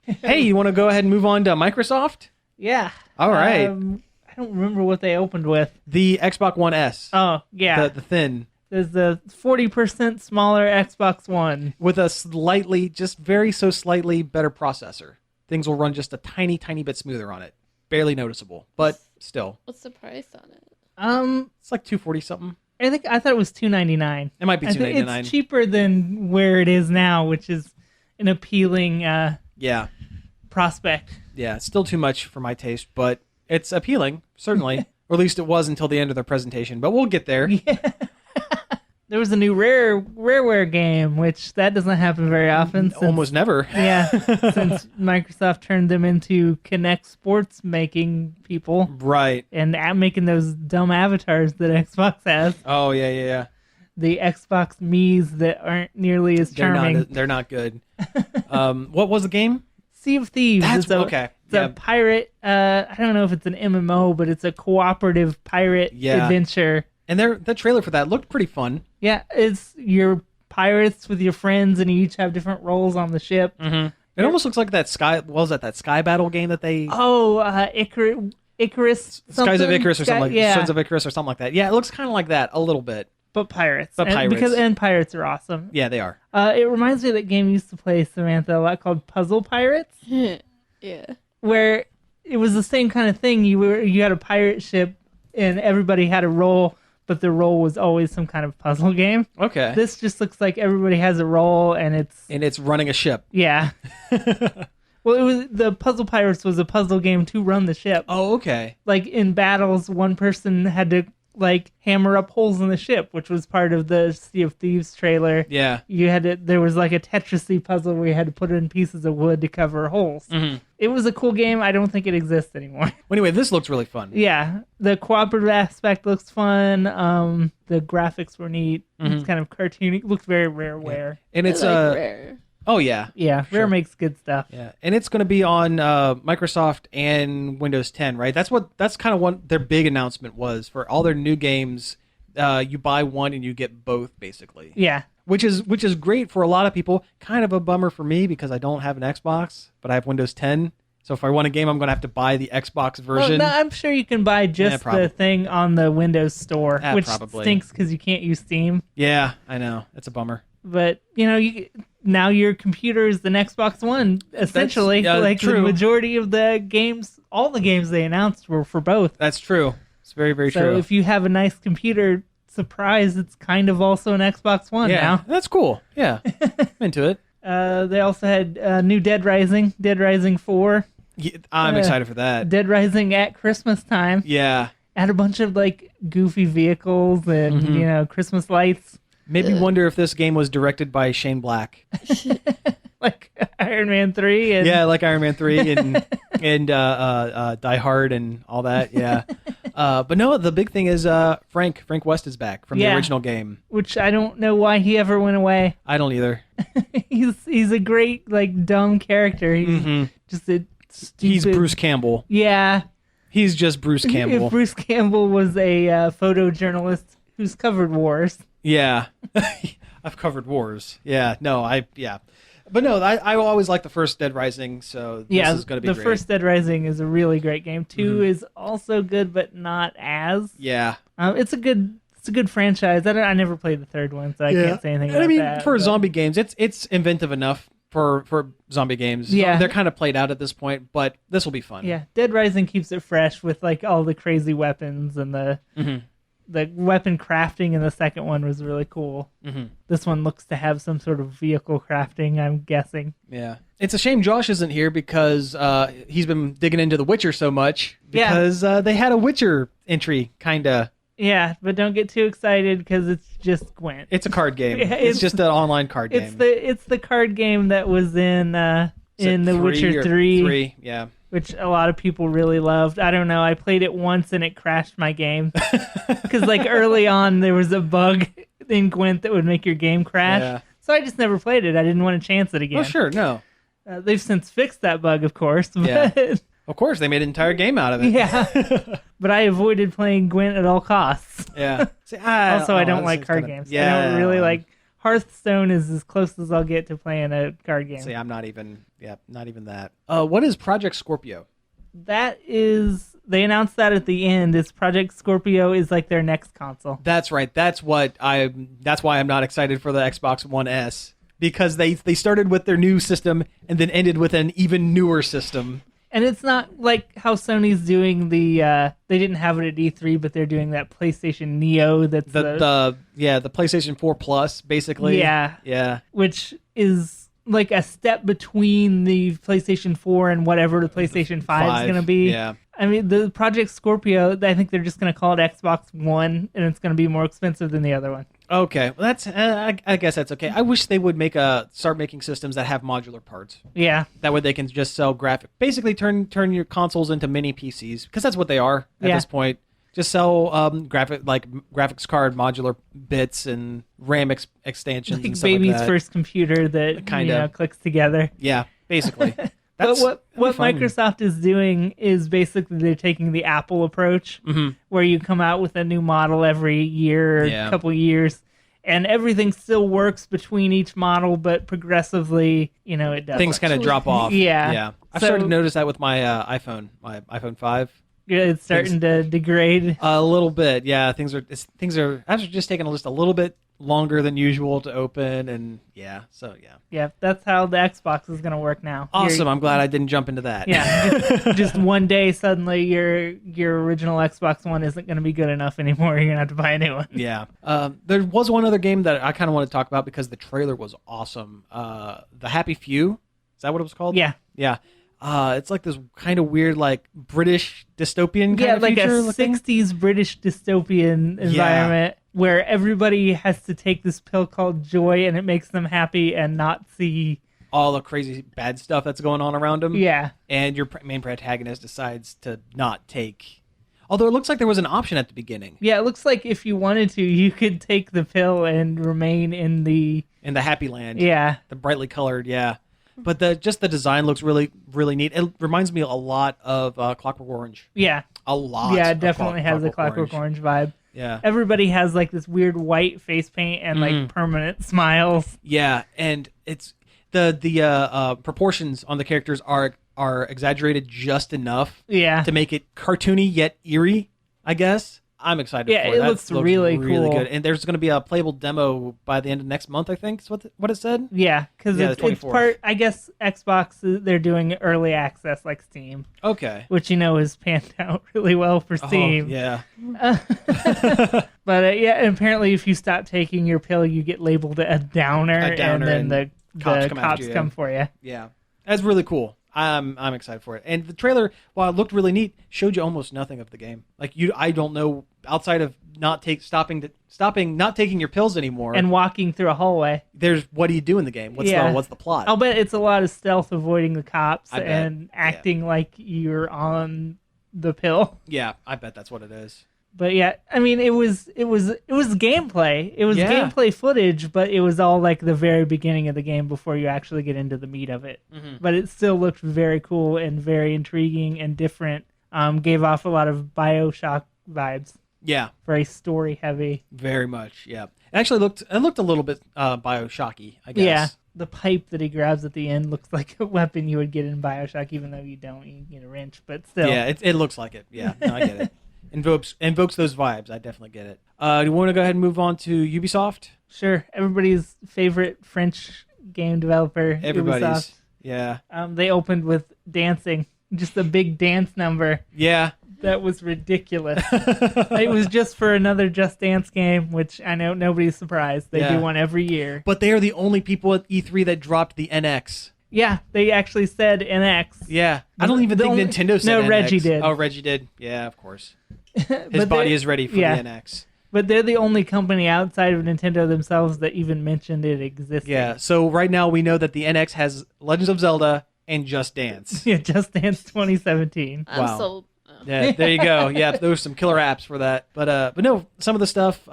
Hey, you want to go ahead and move on to Microsoft? Yeah. All right. I don't remember what they opened with. The Xbox One S. Oh, yeah. The thin. There's the 40% smaller Xbox One. With a slightly better processor. Things will run just a tiny, tiny bit smoother on it. Barely noticeable, but still. What's the price on it? It's like $240 something. I thought it was $299. It might be $299. It's cheaper than where it is now, which is an appealing prospect. Yeah, it's still too much for my taste, but it's appealing, certainly. Or at least it was until the end of their presentation, but we'll get there. Yeah. There was a new Rareware game, which that doesn't happen very often. Almost never. Yeah, since Microsoft turned them into Kinect sports making people. Right. And making those dumb avatars that Xbox has. Oh, yeah. The Xbox Miis that aren't nearly as charming. They're not good. What was the game? Sea of Thieves. Okay. It's a pirate, I don't know if it's an MMO, but it's a cooperative pirate adventure. And the trailer for that looked pretty fun. Yeah, it's your pirates with your friends, and you each have different roles on the ship. Mm-hmm. It almost looks like that Sky Battle game that they... Oh, Icarus. Skies of Icarus or something yeah. Sons of Icarus or something like that. Yeah, it looks kind of like that a little bit. But pirates. Pirates. And pirates are awesome. Yeah, they are. It reminds me of that game you used to play, Samantha, a lot called Puzzle Pirates. Yeah. Where it was the same kind of thing. You had a pirate ship, and everybody had a role, but the role was always some kind of puzzle game. Okay. This just looks like everybody has a role, and it's running a ship. Yeah. Well, the Puzzle Pirates was a puzzle game to run the ship. Oh, okay. Like in battles, one person had to hammer up holes in the ship, which was part of the Sea of Thieves trailer. Yeah. There was like a Tetris-y puzzle where you had to put in pieces of wood to cover holes. Mm-hmm. It was a cool game. I don't think it exists anymore. Well, anyway, this looks really fun. Yeah. The cooperative aspect looks fun. The graphics were neat. Mm-hmm. It's kind of cartoony. It looks very Rareware. Yeah. And it's Rare. Oh, yeah. Yeah, sure. Rare makes good stuff. Yeah, and it's going to be on Microsoft and Windows 10, right? That's kind of what their big announcement was for all their new games. You buy one and you get both, basically. Yeah. Which is great for a lot of people. Kind of a bummer for me because I don't have an Xbox, but I have Windows 10. So if I want a game, I'm going to have to buy the Xbox version. Well, no, I'm sure you can buy just the thing on the Windows Store, which stinks because you can't use Steam. Yeah, I know. It's a bummer. But, now your computer is an Xbox One, essentially. True. The majority of the games, all the games they announced were for both. That's true. It's very, very true. So if you have a nice computer, surprise, it's kind of also an Xbox One now. That's cool. Yeah, I'm into it. They also had new Dead Rising 4. I'm excited for that. Dead Rising at Christmas time. Yeah. Add a bunch of like goofy vehicles and Christmas lights. Made me wonder if this game was directed by Shane Black. Like Iron Man 3. And... Yeah, like Iron Man 3 and Die Hard and all that. Yeah. But no, the big thing is Frank West is back from the original game. Which I don't know why he ever went away. I don't either. he's a great, like, dumb character. He's just a stupid... He's Bruce Campbell. Yeah. He's just Bruce Campbell. If Bruce Campbell was a photojournalist who's covered wars. Yeah. I've covered wars. Yeah. No, But no, I always like the first Dead Rising, so this is going to be great. The first Dead Rising is a really great game. 2 is also good, but not as. Yeah. It's a good franchise. I never played the third one, so I can't say anything about that. For zombie games, it's inventive enough for zombie games. Yeah. They're kind of played out at this point, but this will be fun. Yeah. Dead Rising keeps it fresh with like all the crazy weapons and the weapon crafting in the second one was really cool. This one looks to have some sort of vehicle crafting, I'm guessing. Yeah. It's a shame Josh isn't here because he's been digging into The Witcher so much because they had a Witcher entry, kind of. Yeah, but don't get too excited because it's just Gwent. It's a card game. It's just an online card game. It's the card game that was in The Witcher 3. Yeah. Which a lot of people really loved. I don't know. I played it once and it crashed my game. Because like early on, there was a bug in Gwent that would make your game crash. Yeah. So I just never played it. I didn't want to chance it again. Oh, sure. No. They've since fixed that bug, of course. But... Yeah. Of course, they made an entire game out of it. Yeah. But I avoided playing Gwent at all costs. Yeah. See, I don't like card games. Yeah. I don't really like... Hearthstone is as close as I'll get to playing a card game. See, I'm not even that. What is Project Scorpio? That is, they announced that at the end. It's Project Scorpio is like their next console. That's right. That's why I'm not excited for the Xbox One S, because they started with their new system and then ended with an even newer system. And it's not like how Sony's doing the they didn't have it at E3, but they're doing that PlayStation Neo that's the PlayStation 4 Plus, basically. Yeah. Yeah. Which is like a step between the PlayStation 4 and whatever the PlayStation 5 is going to be. Yeah. I mean, the Project Scorpio, I think they're just going to call it Xbox One, and it's going to be more expensive than the other one. Okay, well that's I guess that's okay. I wish they would start making systems that have modular parts. Yeah, that way they can just sell basically turn your consoles into mini PCs, because that's what they are at this point. Just sell graphics card modular bits and RAM extensions, like and stuff baby's like that. First computer that kind of clicks together. Yeah, basically. But what Microsoft is doing is basically they're taking the Apple approach, where you come out with a new model every year or a couple years, and everything still works between each model, but progressively, it does. Things kind of drop off. Yeah. I've started to notice that with my iPhone 5. Yeah, it's starting to degrade a little bit. Yeah, things are actually just taking just a little bit longer than usual to open, and yeah, that's how the Xbox is going to work now. Awesome. I'm glad I didn't jump into that. Yeah. just one day suddenly your original Xbox One isn't going to be good enough anymore. You're going to have to buy a new one. Yeah. There was one other game that I kind of want to talk about because the trailer was awesome. The Happy Few. Is that what it was called? Yeah. Yeah. It's like this kind of weird, like British dystopian kind of like future a looking. 60s British dystopian environment where everybody has to take this pill called joy, and it makes them happy and not see all the crazy bad stuff that's going on around them. Yeah. And your main protagonist decides to not take. Although it looks like there was an option at the beginning. Yeah, it looks like if you wanted to, you could take the pill and remain in the happy land. Yeah. The brightly colored, yeah. But the design looks really, really neat. It reminds me a lot of Clockwork Orange. Yeah. A lot. Yeah, it definitely has a Clockwork Orange vibe. Yeah. Everybody has like this weird white face paint and like permanent smiles. Yeah, and it's the proportions on the characters are exaggerated just enough to make it cartoony yet eerie, I guess. I'm excited for it. Yeah, it looks really cool. Good. And there's going to be a playable demo by the end of next month, I think is what it said. Yeah, because it's part, I guess, Xbox, they're doing early access like Steam. Okay. Which, has panned out really well for Steam. Yeah. But, and apparently if you stop taking your pill, you get labeled a downer and then the cops come for you. Yeah. That's really cool. I'm excited for it. And the trailer, while it looked really neat, showed you almost nothing of the game. Like I don't know outside of not taking your pills anymore and walking through a hallway. There's what do you do in the game? What's the plot? I'll bet it's a lot of stealth, avoiding the cops, I bet. and acting like you're on the pill. Yeah, I bet that's what it is. But yeah, I mean, it was gameplay. It was gameplay footage, but it was all like the very beginning of the game before you actually get into the meat of it. Mm-hmm. But it still looked very cool and very intriguing and different. Gave off a lot of BioShock vibes. Yeah, very story heavy. Very much. Yeah, it actually looked a little bit BioShocky, I guess. Yeah, the pipe that he grabs at the end looks like a weapon you would get in BioShock, even though you don't. You get a wrench, but still. Yeah, it looks like it. Yeah, no, I get it. Invokes those vibes. I definitely get it. Do you want to go ahead and move on to Ubisoft? Sure. Everybody's favorite French game developer. Everybody's. Ubisoft. Yeah. They opened with dancing. Just a big dance number. Yeah. That was ridiculous. It was just for another Just Dance game, which I know nobody's surprised. They do one every year. But they are the only people at E3 that dropped the NX. Yeah, they actually said NX. Yeah. I don't even think Nintendo said NX. No, Reggie did. Oh, Reggie did. Yeah, of course. His body is ready for the NX. But they're the only company outside of Nintendo themselves that even mentioned it existed. Yeah, so right now we know that the NX has Legends of Zelda and Just Dance. Yeah, Just Dance 2017. I'm sold. Yeah, there you go. Yeah, there was some killer apps for that. But no, some of the stuff,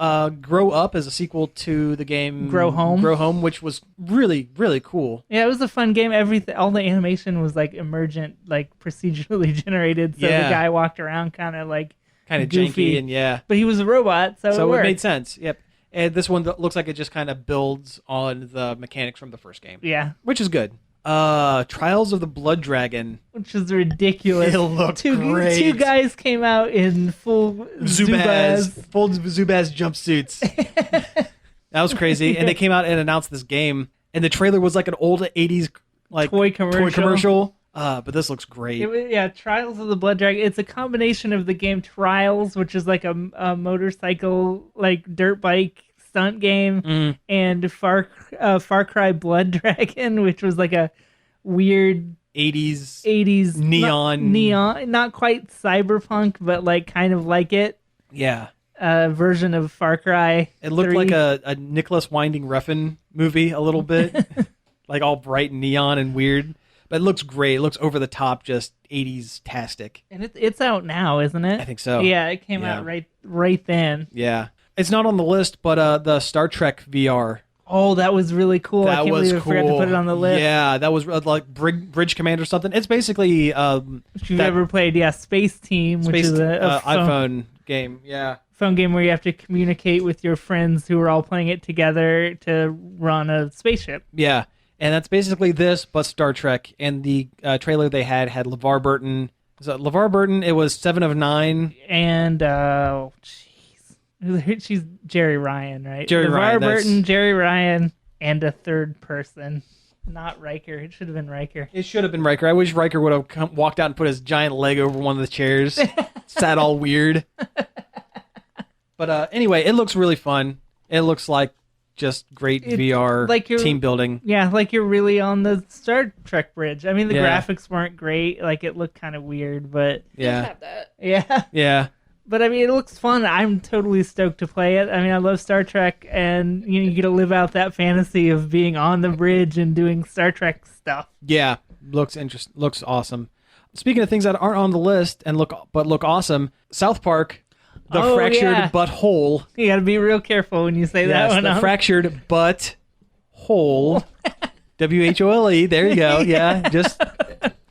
Grow Up is a sequel to the game Grow Home, which was really, really cool. Yeah, it was a fun game. All the animation was like emergent, like procedurally generated. So the guy walked around kind of goofy, janky, and but he was a robot, so it made sense. Yep. And this one looks like it just kind of builds on the mechanics from the first game. Yeah, which is good. Trials of the Blood Dragon, which is ridiculous. It looked great. Two guys came out in full Zubaz jumpsuits. That was crazy. And they came out and announced this game, and the trailer was like an old 80s toy commercial. But this looks great. Trials of the Blood Dragon. It's a combination of the game Trials, which is like a motorcycle, like dirt bike stunt game, and Far Cry Blood Dragon, which was like a weird 80s neon, not quite cyberpunk, but like kind of like it. Yeah. Version of Far Cry. It looked 3. like a Nicholas Winding Refn movie a little bit, like all bright and neon and weird. But it looks great. It looks over the top, just 80s-tastic. And it's out now, isn't it? I think so. Yeah, it came out right then. Yeah. It's not on the list, but the Star Trek VR. Oh, that was really cool. I can't believe I forgot to put it on the list. Yeah, that was like Bridge Command or something. It's basically... if you've ever played, Space Team, which is a iPhone game. Yeah. Phone game where you have to communicate with your friends who are all playing it together to run a spaceship. Yeah. And that's basically this, but Star Trek. And the trailer they had LeVar Burton. Was it LeVar Burton? It was 7 of 9. And, she's Jerry Ryan, right? LeVar Burton, Jerry Ryan, and a third person. Not Riker. It should have been Riker. It should have been Riker. I wish Riker would have walked out and put his giant leg over one of the chairs. Sat all weird. But anyway, it looks really fun. It looks like just great VR team building. Yeah, like you're really on the Star Trek bridge. I mean, the graphics weren't great. Like, it looked kind of weird, but... Yeah. Have that. Yeah. Yeah. But, I mean, it looks fun. I'm totally stoked to play it. I mean, I love Star Trek, and you get to live out that fantasy of being on the bridge and doing Star Trek stuff. Yeah. Looks awesome. Speaking of things that aren't on the list and look awesome, South Park... The fractured butthole. You got to be real careful when you say that one. The fractured butt hole. WHOLE. There you go. Yeah, just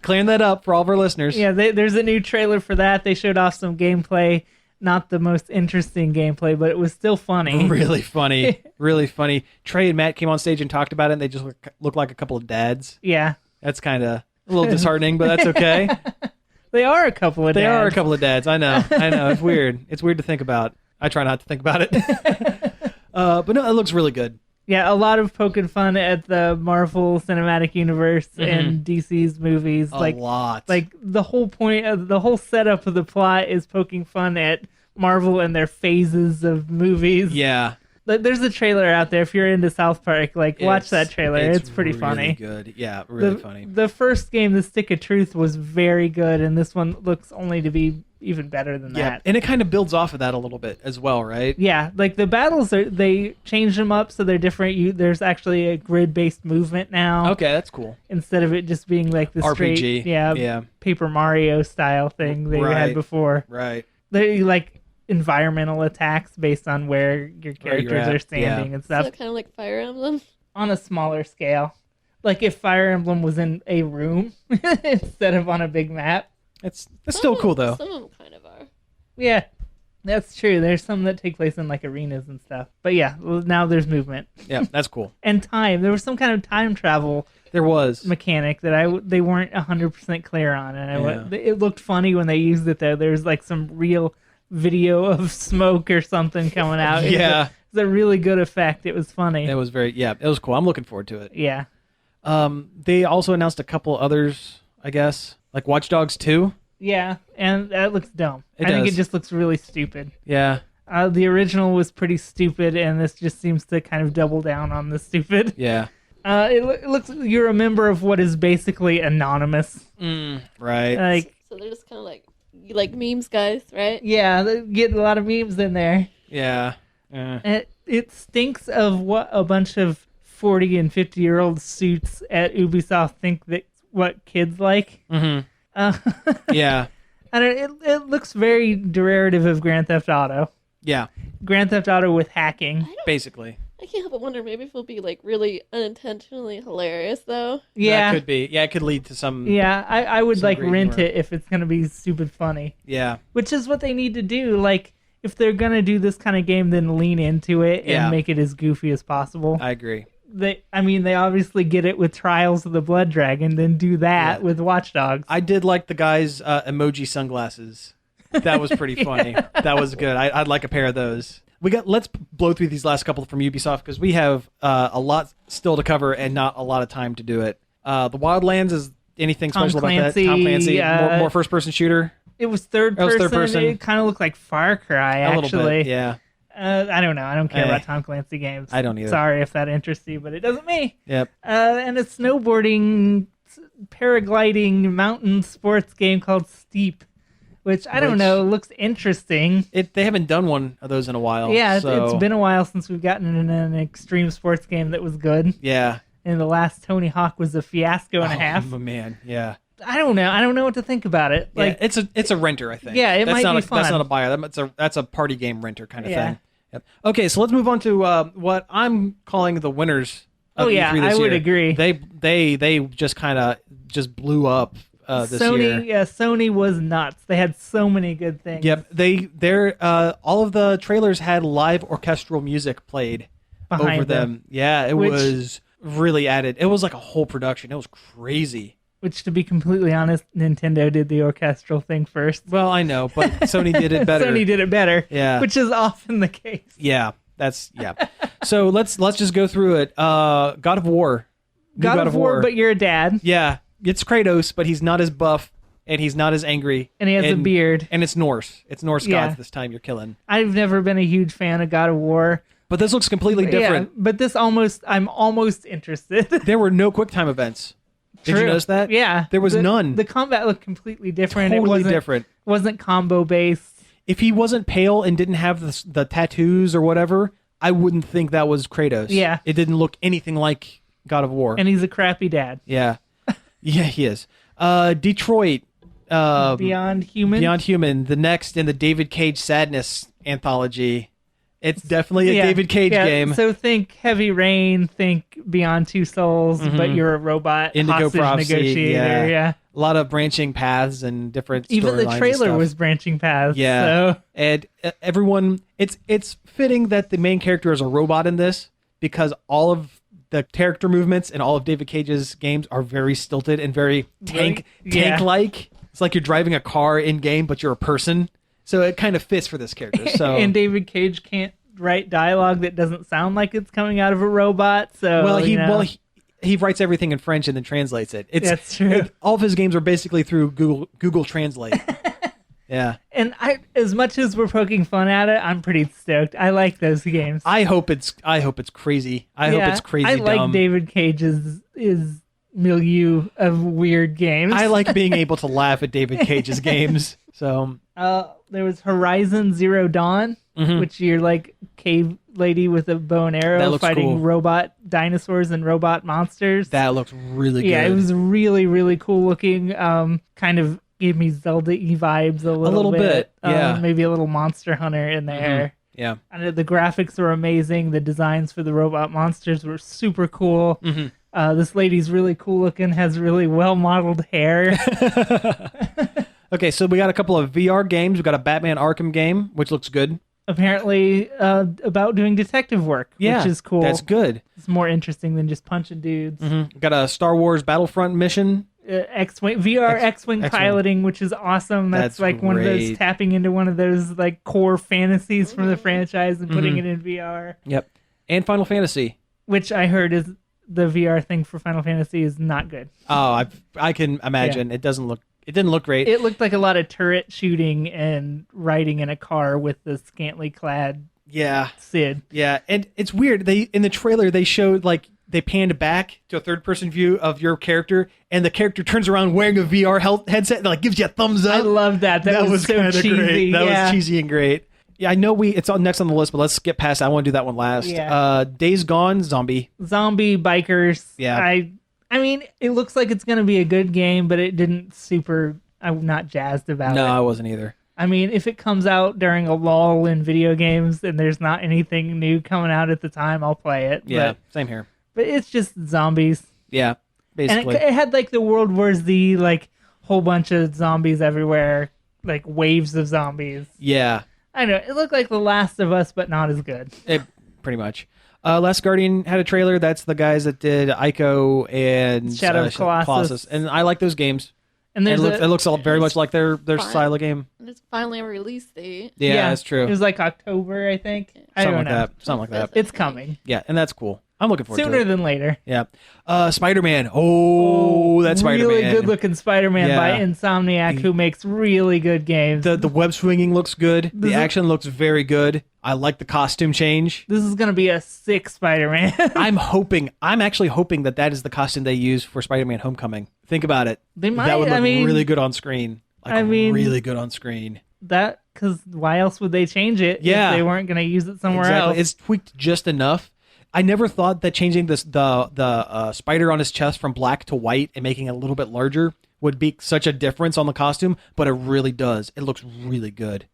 clearing that up for all of our listeners. Yeah, there's a new trailer for that. They showed off some gameplay. Not the most interesting gameplay, but it was still funny. Really funny. Really funny. Trey and Matt came on stage and talked about it, and they just look like a couple of dads. Yeah. That's kind of a little disheartening, but that's okay. They are a couple of dads. They are a couple of dads. I know. It's weird. It's weird to think about. I try not to think about it. But no, it looks really good. Yeah, a lot of poking fun at the Marvel Cinematic Universe and DC's movies. A lot. Like, the whole point of the whole setup of the plot is poking fun at Marvel and their phases of movies. Yeah. There's a trailer out there if you're into South Park. Like, watch that trailer. It's pretty really funny. Good. Yeah, really funny. The first game, The Stick of Truth, was very good, and this one looks only to be even better than that. And it kind of builds off of that a little bit as well, right? Yeah, like the battles they changed them up so they're different. There's actually a grid-based movement now. Okay, that's cool. Instead of it just being like the RPG. straight, Paper Mario style thing that you had before. Right. They like environmental attacks based on where your characters are standing and stuff. So kind of like Fire Emblem? On a smaller scale. Like if Fire Emblem was in a room instead of on a big map. It's still cool, though. Some of them kind of are. Yeah, that's true. There's some that take place in like arenas and stuff. But yeah, now there's movement. Yeah, that's cool. And time. There was some kind of time travel mechanic that they weren't 100% clear on. And it looked funny when they used it, though. There's like some real video of smoke or something coming out. Yeah. It's a really good effect. It was funny. It was it was cool. I'm looking forward to it. Yeah. They also announced a couple others, I guess. Like Watch Dogs 2? Yeah, and that looks dumb. I think it just looks really stupid. Yeah. The original was pretty stupid, and this just seems to kind of double down on the stupid. Yeah. It looks you're a member of what is basically anonymous. Right. So they're just kind of like, you like memes, guys, right? Yeah, they get a lot of memes in there. Yeah. It stinks of what a bunch of 40 and 50-year-old suits at Ubisoft think that what kids like. Mm-hmm. Yeah. I don't. It looks very derivative of Grand Theft Auto. Yeah. Grand Theft Auto with hacking, basically. I can't help but wonder maybe if it'll be like really unintentionally hilarious though. Yeah, that could be. Yeah, it could lead to some. Yeah, I would like rent humor. it if it's gonna be stupid funny. Yeah. Which is what they need to do. Like, if they're gonna do this kind of game, then lean into it and make it as goofy as possible. I agree. They obviously get it with Trials of the Blood Dragon, then do that with Watch Dogs. I did like the guy's emoji sunglasses. That was pretty funny. That was good. I'd like a pair of those. Let's blow through these last couple from Ubisoft because we have a lot still to cover and not a lot of time to do it. The Wildlands is anything special about that? Tom Clancy, more first-person shooter. It was third person. It kind of looked like Far Cry, actually. A little bit, yeah. I don't know. I don't care about Tom Clancy games. I don't either. Sorry if that interests you, but it doesn't me. Yep. And a snowboarding, paragliding, mountain sports game called Steep, which I don't know, looks interesting. They haven't done one of those in a while. Yeah, it's been a while since we've gotten an extreme sports game that was good. Yeah. And the last Tony Hawk was a fiasco and a half. Oh, man, yeah. I don't know. I don't know what to think about it. Like, yeah, it's a renter, I think. Yeah, it might be fun. That's not a buyer. That's a party game renter kind of thing. Yep. Okay, so let's move on to what I'm calling the winners. Of E3 this I would year. agree. They just kind of blew up this year. Yeah, Sony was nuts. They had so many good things. Yep, they're all of the trailers had live orchestral music played behind over them. Yeah, it was really added. It was like a whole production. It was crazy. Which, to be completely honest, Nintendo did the orchestral thing first. Well, I know, but Sony did it better. Sony did it better. Yeah. Which is often the case. Yeah. So let's just go through it. God of War. God of War, but you're a dad. Yeah. It's Kratos, but he's not as buff and he's not as angry. And he has a beard. And it's Norse. It's Norse gods this time you're killing. I've never been a huge fan of God of War. But this looks completely different. Yeah, but I'm almost interested. There were no QuickTime events. Did you notice that? Yeah. There was none. The combat looked completely different. Totally different. It wasn't combo based. If he wasn't pale and didn't have the tattoos or whatever, I wouldn't think that was Kratos. Yeah. It didn't look anything like God of War. And he's a crappy dad. Yeah. Yeah, he is. Detroit. Beyond Human. The next in the David Cage Sadness anthology. It's definitely a David Cage game. So think Heavy Rain, think Beyond Two Souls, but you're a robot Indigo hostage Prophecy, negotiator. Yeah. A lot of branching paths and different Even the trailer was branching paths. Yeah. So. And everyone, it's fitting that the main character is a robot in this because Mm-hmm. the character movements in all of David Cage's games are very stilted and very tank-like. It's like you're driving a car in-game, but you're a person. So it kind of fits for this character. So and David Cage can't write dialogue that doesn't sound like it's coming out of a robot. So he writes everything in French and then translates it. That's true. All of his games are basically through Google Translate. Yeah. And as much as we're poking fun at it, I'm pretty stoked. I like those games. I hope it's crazy. I hope it's crazy I like dumb. David Cage's milieu of weird games. I like being able to laugh at David Cage's games. So there was Horizon Zero Dawn, which you're like cave lady with a bow and arrow fighting cool. robot dinosaurs and robot monsters. That looks really good. Yeah, it was really, really cool looking. Kind of gave me Zelda-y vibes a little bit. Yeah. Maybe a little Monster Hunter in there. Yeah. And the graphics were amazing. The designs for the robot monsters were super cool. This lady's really cool looking, has really well-modeled hair. Okay, so we got a couple of VR games. We got a Batman Arkham game, which looks good. Apparently about doing detective work, which is cool. That's good. It's more interesting than just punching dudes. Got a Star Wars Battlefront mission. X-Wing VR X-Wing piloting, which is awesome. That's like one of those tapping into one of those like core fantasies from the franchise and putting it in VR. Yep. And Final Fantasy, which I heard is the VR thing for Final Fantasy is not good. Oh, I can imagine. It didn't look great. It looked like a lot of turret shooting and riding in a car with the scantily clad Sid. Yeah, and it's weird. In the trailer they showed like they panned back to a third-person view of your character, and the character turns around wearing a VR headset and like gives you a thumbs up. I love that. That was so cheesy. Great. That was cheesy and great. Yeah, I know it's on next on the list, but let's skip past that. I want to do that one last. Yeah. Days Gone, zombie bikers. Yeah. I mean, it looks like it's going to be a good game, but it didn't I'm not jazzed about it. No, I wasn't either. I mean, if it comes out during a lull in video games and there's not anything new coming out at the time, I'll play it. Yeah, same here. But it's just zombies. Yeah, basically. And it had like the World War Z, like whole bunch of zombies everywhere, like waves of zombies. Yeah. I know. It looked like The Last of Us, but not as good. Pretty much. Last Guardian had a trailer. That's the guys that did Ico and Shadow of Colossus. And I like those games. And it looks all very much like their style of game. And it's finally a release date. Yeah, that's true. It was like October, I think. I don't know. Something like that. It's coming. Yeah, and that's cool. I'm looking forward to it. Sooner than later. Yeah. Spider-Man. Oh, that's Spider-Man. Really good-looking Spider-Man by Insomniac, who makes really good games. The web swinging looks good. The action looks very good. I like the costume change. This is going to be a sick Spider-Man. I'm actually hoping that is the costume they use for Spider-Man Homecoming. Think about it. They might. That would look really good on screen. Really good on screen. Because why else would they change it if they weren't going to use it somewhere else? It's tweaked just enough. I never thought that changing the spider on his chest from black to white and making it a little bit larger would be such a difference on the costume, but it really does. It looks really good.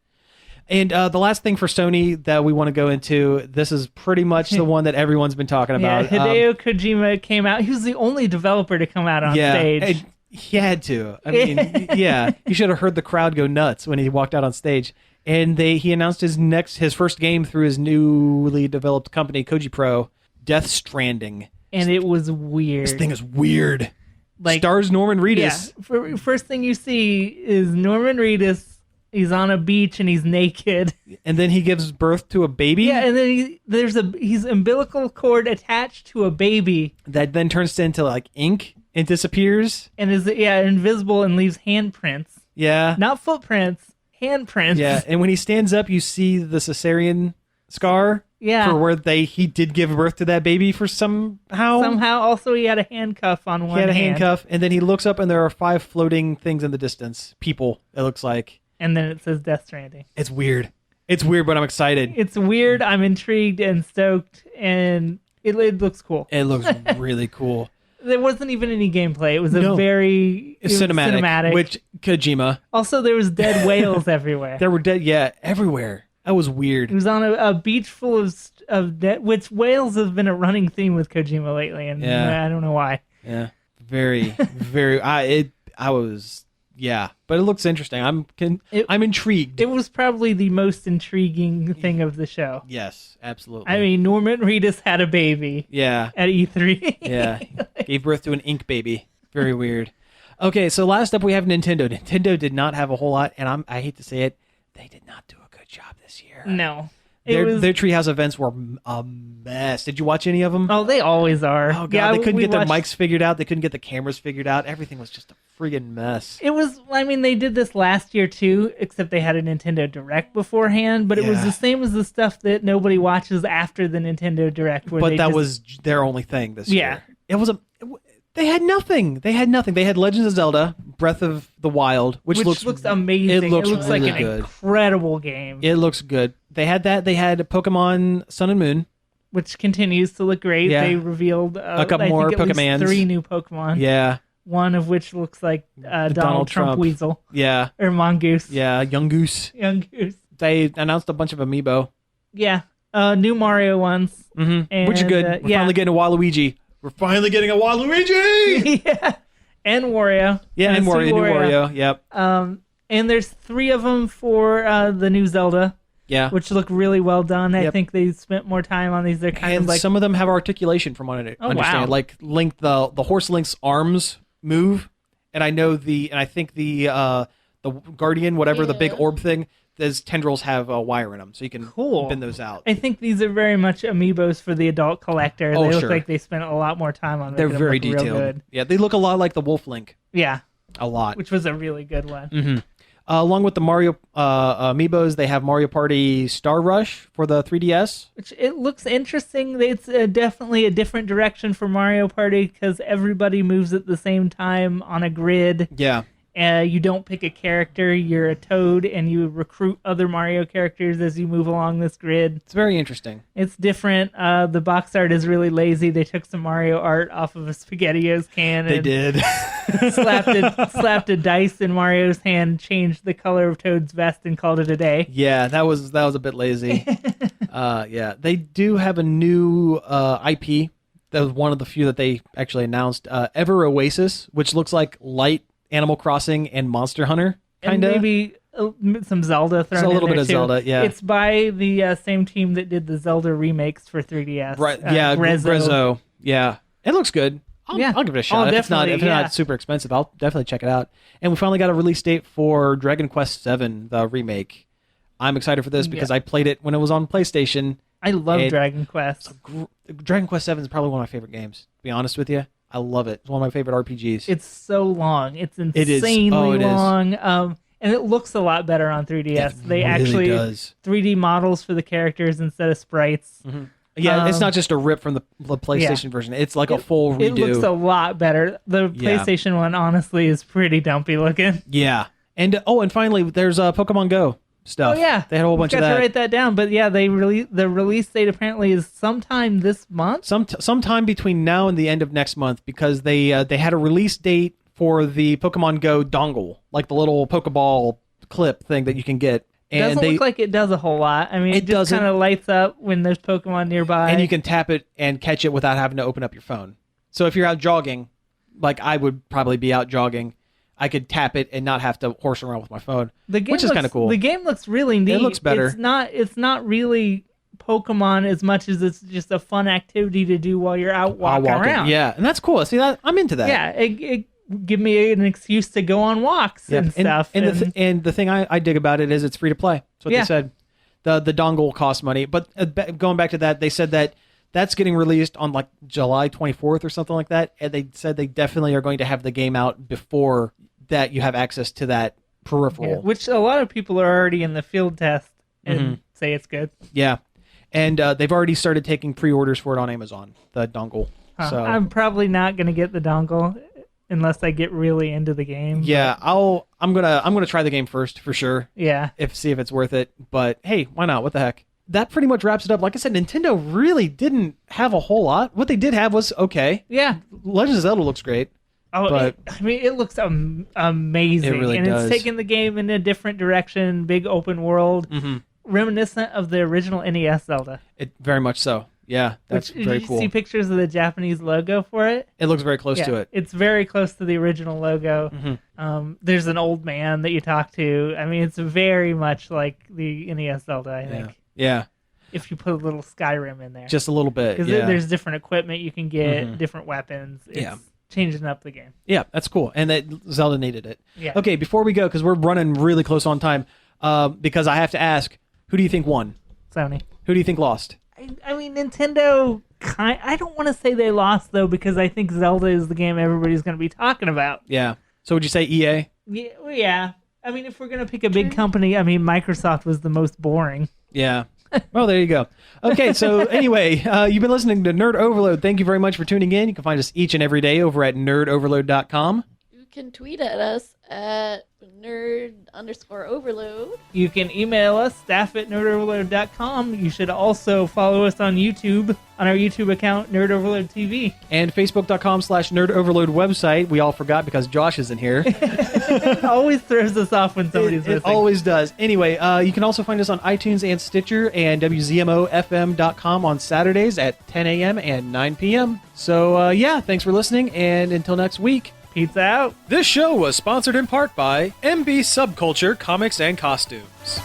And the last thing for Sony that we want to go into, this is pretty much the one that everyone's been talking about. Yeah, Hideo Kojima came out. He was the only developer to come out on stage. He had to. I mean, you should have heard the crowd go nuts when he walked out on stage. And he announced his first game through his newly developed company, Koji Pro, Death Stranding. And it was weird. This thing is weird. Like, stars Norman Reedus. Yeah. First thing you see is Norman Reedus. He's on a beach and he's naked. And then he gives birth to a baby? Yeah, and then he's umbilical cord attached to a baby. That then turns into like ink and disappears. And is invisible and leaves handprints. Yeah. Not footprints. Handprints. Yeah, and when he stands up, you see the cesarean scar. Yeah. For where he did give birth to that baby for somehow. Also, he had a handcuff on one hand. He had a handcuff, and then he looks up, and there are 5 floating things in the distance. People, it looks like. And then it says Death Stranding. It's weird. But I'm excited. It's weird. I'm intrigued and stoked, and it looks cool. It looks really cool. There wasn't even any gameplay. It was very cinematic. Which Kojima. Also, there was dead whales everywhere. There were everywhere. That was weird. It was on a beach full of dead, which whales have been a running theme with Kojima lately, and I don't know why. Yeah, very, very. But it looks interesting. I'm intrigued. It was probably the most intriguing thing of the show. Yes, absolutely. I mean, Norman Reedus had a baby. Yeah. At E3. Yeah. Gave birth to an ink baby. Very weird. Okay, so last up we have Nintendo. Nintendo did not have a whole lot, and I hate to say it, they did not do a good job this year. No. Their Treehouse events were a mess. Did you watch any of them? Oh, they always are. Oh, God. They couldn't get their mics figured out. They couldn't get the cameras figured out. Everything was just a friggin' mess. It was, I mean, they did this last year too, except they had a Nintendo Direct beforehand, but it was the same as the stuff that nobody watches after the Nintendo Direct. But that was their only thing this year. It was they had nothing. They had Legends of Zelda, Breath of the Wild, which looks amazing. It looks like really an good. Incredible game. It looks good. They had that. They had Pokemon Sun and Moon, which continues to look great. Yeah. They revealed a couple more Pokemons. 3 new Pokemon. Yeah. One of which looks like Donald Trump Weasel. Yeah. Or Mongoose. Yeah, Young Goose. Young Goose. They announced a bunch of Amiibo. Yeah. New Mario ones. Mm-hmm. Which are good. We're finally getting a Waluigi. We're finally getting a Waluigi! Yeah. And Wario. Yeah, and Wario. Yep. And there's 3 of them for the new Zelda. Yeah. Which look really well done. I think they spent more time on these. They're kind of like... some of them have articulation from what I understand. Wow. Like Link, the horse Link's arms move. And I think the Guardian, whatever, the big orb thing, those tendrils have a wire in them, so you can bend those out. I think these are very much amiibos for the adult collector. They look like they spent a lot more time on them. They're very detailed. Yeah, they look a lot like the Wolf Link. Yeah. A lot. Which was a really good one. Mm-hmm. Along with the Mario amiibos, they have Mario Party Star Rush for the 3DS. Which it looks interesting. It's definitely a different direction for Mario Party because everybody moves at the same time on a grid. Yeah. You don't pick a character, you're a Toad, and you recruit other Mario characters as you move along this grid. It's very interesting. It's different. The box art is really lazy. They took some Mario art off of a SpaghettiOs can. They did. slapped a dice in Mario's hand, changed the color of Toad's vest, and called it a day. Yeah, that was a bit lazy. Yeah, they do have a new IP. That was one of the few that they actually announced. Ever Oasis, which looks like light Animal Crossing and Monster Hunter, kind of. And maybe some Zelda thrown in there, a little bit of too. Zelda, yeah. It's by the same team that did the Zelda remakes for 3DS. Right, yeah, Grezzo. Yeah, it looks good. I'll give it a shot. If it's not super expensive, I'll definitely check it out. And we finally got a release date for Dragon Quest VII, the remake. I'm excited for this because I played it when it was on PlayStation. I love Dragon Quest. Dragon Quest VII is probably one of my favorite games, to be honest with you. I love it. It's one of my favorite RPGs. It's so long. It's insanely long. And it looks a lot better on 3DS. They actually does. 3D models for the characters instead of sprites. Mm-hmm. Yeah, it's not just a rip from the PlayStation version. It's like a full redo. It looks a lot better. The PlayStation one, honestly, is pretty dumpy looking. Yeah. And finally, there's Pokemon Go stuff. Oh, yeah. They had a whole bunch of that. Got to write that down. But yeah, the release date apparently is sometime this month? Sometime between now and the end of next month, because they had a release date for the Pokemon Go dongle, like the little Pokeball clip thing that you can get. It doesn't look like it does a whole lot. I mean, it just kind of lights up when there's Pokemon nearby. And you can tap it and catch it without having to open up your phone. So if you're out jogging, like I would probably be out jogging, I could tap it and not have to horse around with my phone, which is kind of cool. The game looks really neat. It looks better. It's not really Pokemon as much as it's just a fun activity to do while you're out walking around. Yeah, and that's cool. See, I'm into that. Yeah, it give me an excuse to go on walks and stuff. And the thing I dig about it is it's free to play. That's what they said. The dongle costs money. But going back to that, they said that that's getting released on like July 24th or something like that. And they said they definitely are going to have the game out before that you have access to that peripheral. Yeah, which a lot of people are already in the field test and say it's good. Yeah. And they've already started taking pre-orders for it on Amazon, the dongle. So I'm probably not going to get the dongle unless I get really into the game. Yeah, I'm gonna try the game first for sure. Yeah. See if it's worth it. But hey, why not? What the heck? That pretty much wraps it up. Like I said, Nintendo really didn't have a whole lot. What they did have was okay. Yeah. Legend of Zelda looks great. Oh, but it looks amazing. It really does. It's taking the game in a different direction, big open world, reminiscent of the original NES Zelda. It very much so. Yeah, that's very cool. Did you see pictures of the Japanese logo for it? It looks very close to it. It's very close to the original logo. There's an old man that you talk to. I mean, it's very much like the NES Zelda, I think. Yeah. If you put a little Skyrim in there. Just a little bit, because there's different equipment you can get, different weapons. It's changing up the game. Yeah, that's cool. And that Zelda needed it. Yeah. Okay, before we go, because we're running really close on time, because I have to ask, who do you think won? Sony. Who do you think lost? I mean, Nintendo. I don't want to say they lost though, because I think Zelda is the game everybody's going to be talking about. Yeah. So would you say EA? Yeah. I mean, if we're going to pick a big company, I mean, Microsoft was the most boring. Yeah. Well, there you go. Okay, so anyway, you've been listening to Nerd Overload. Thank you very much for tuning in. You can find us each and every day over at nerdoverload.com. You can tweet at us at nerd_overload. You can email us, staff@nerdoverload.com. You should also follow us on YouTube, on our YouTube account, Nerd Overload TV. And facebook.com/nerdoverload website. We all forgot because Josh isn't here. It always throws us off when somebody's missing. It always does. Anyway, you can also find us on iTunes and Stitcher and WZMOFM.com on Saturdays at 10 a.m. and 9 p.m. So, yeah, thanks for listening, and until next week. Pizza out. This show was sponsored in part by MB Subculture Comics and Costumes.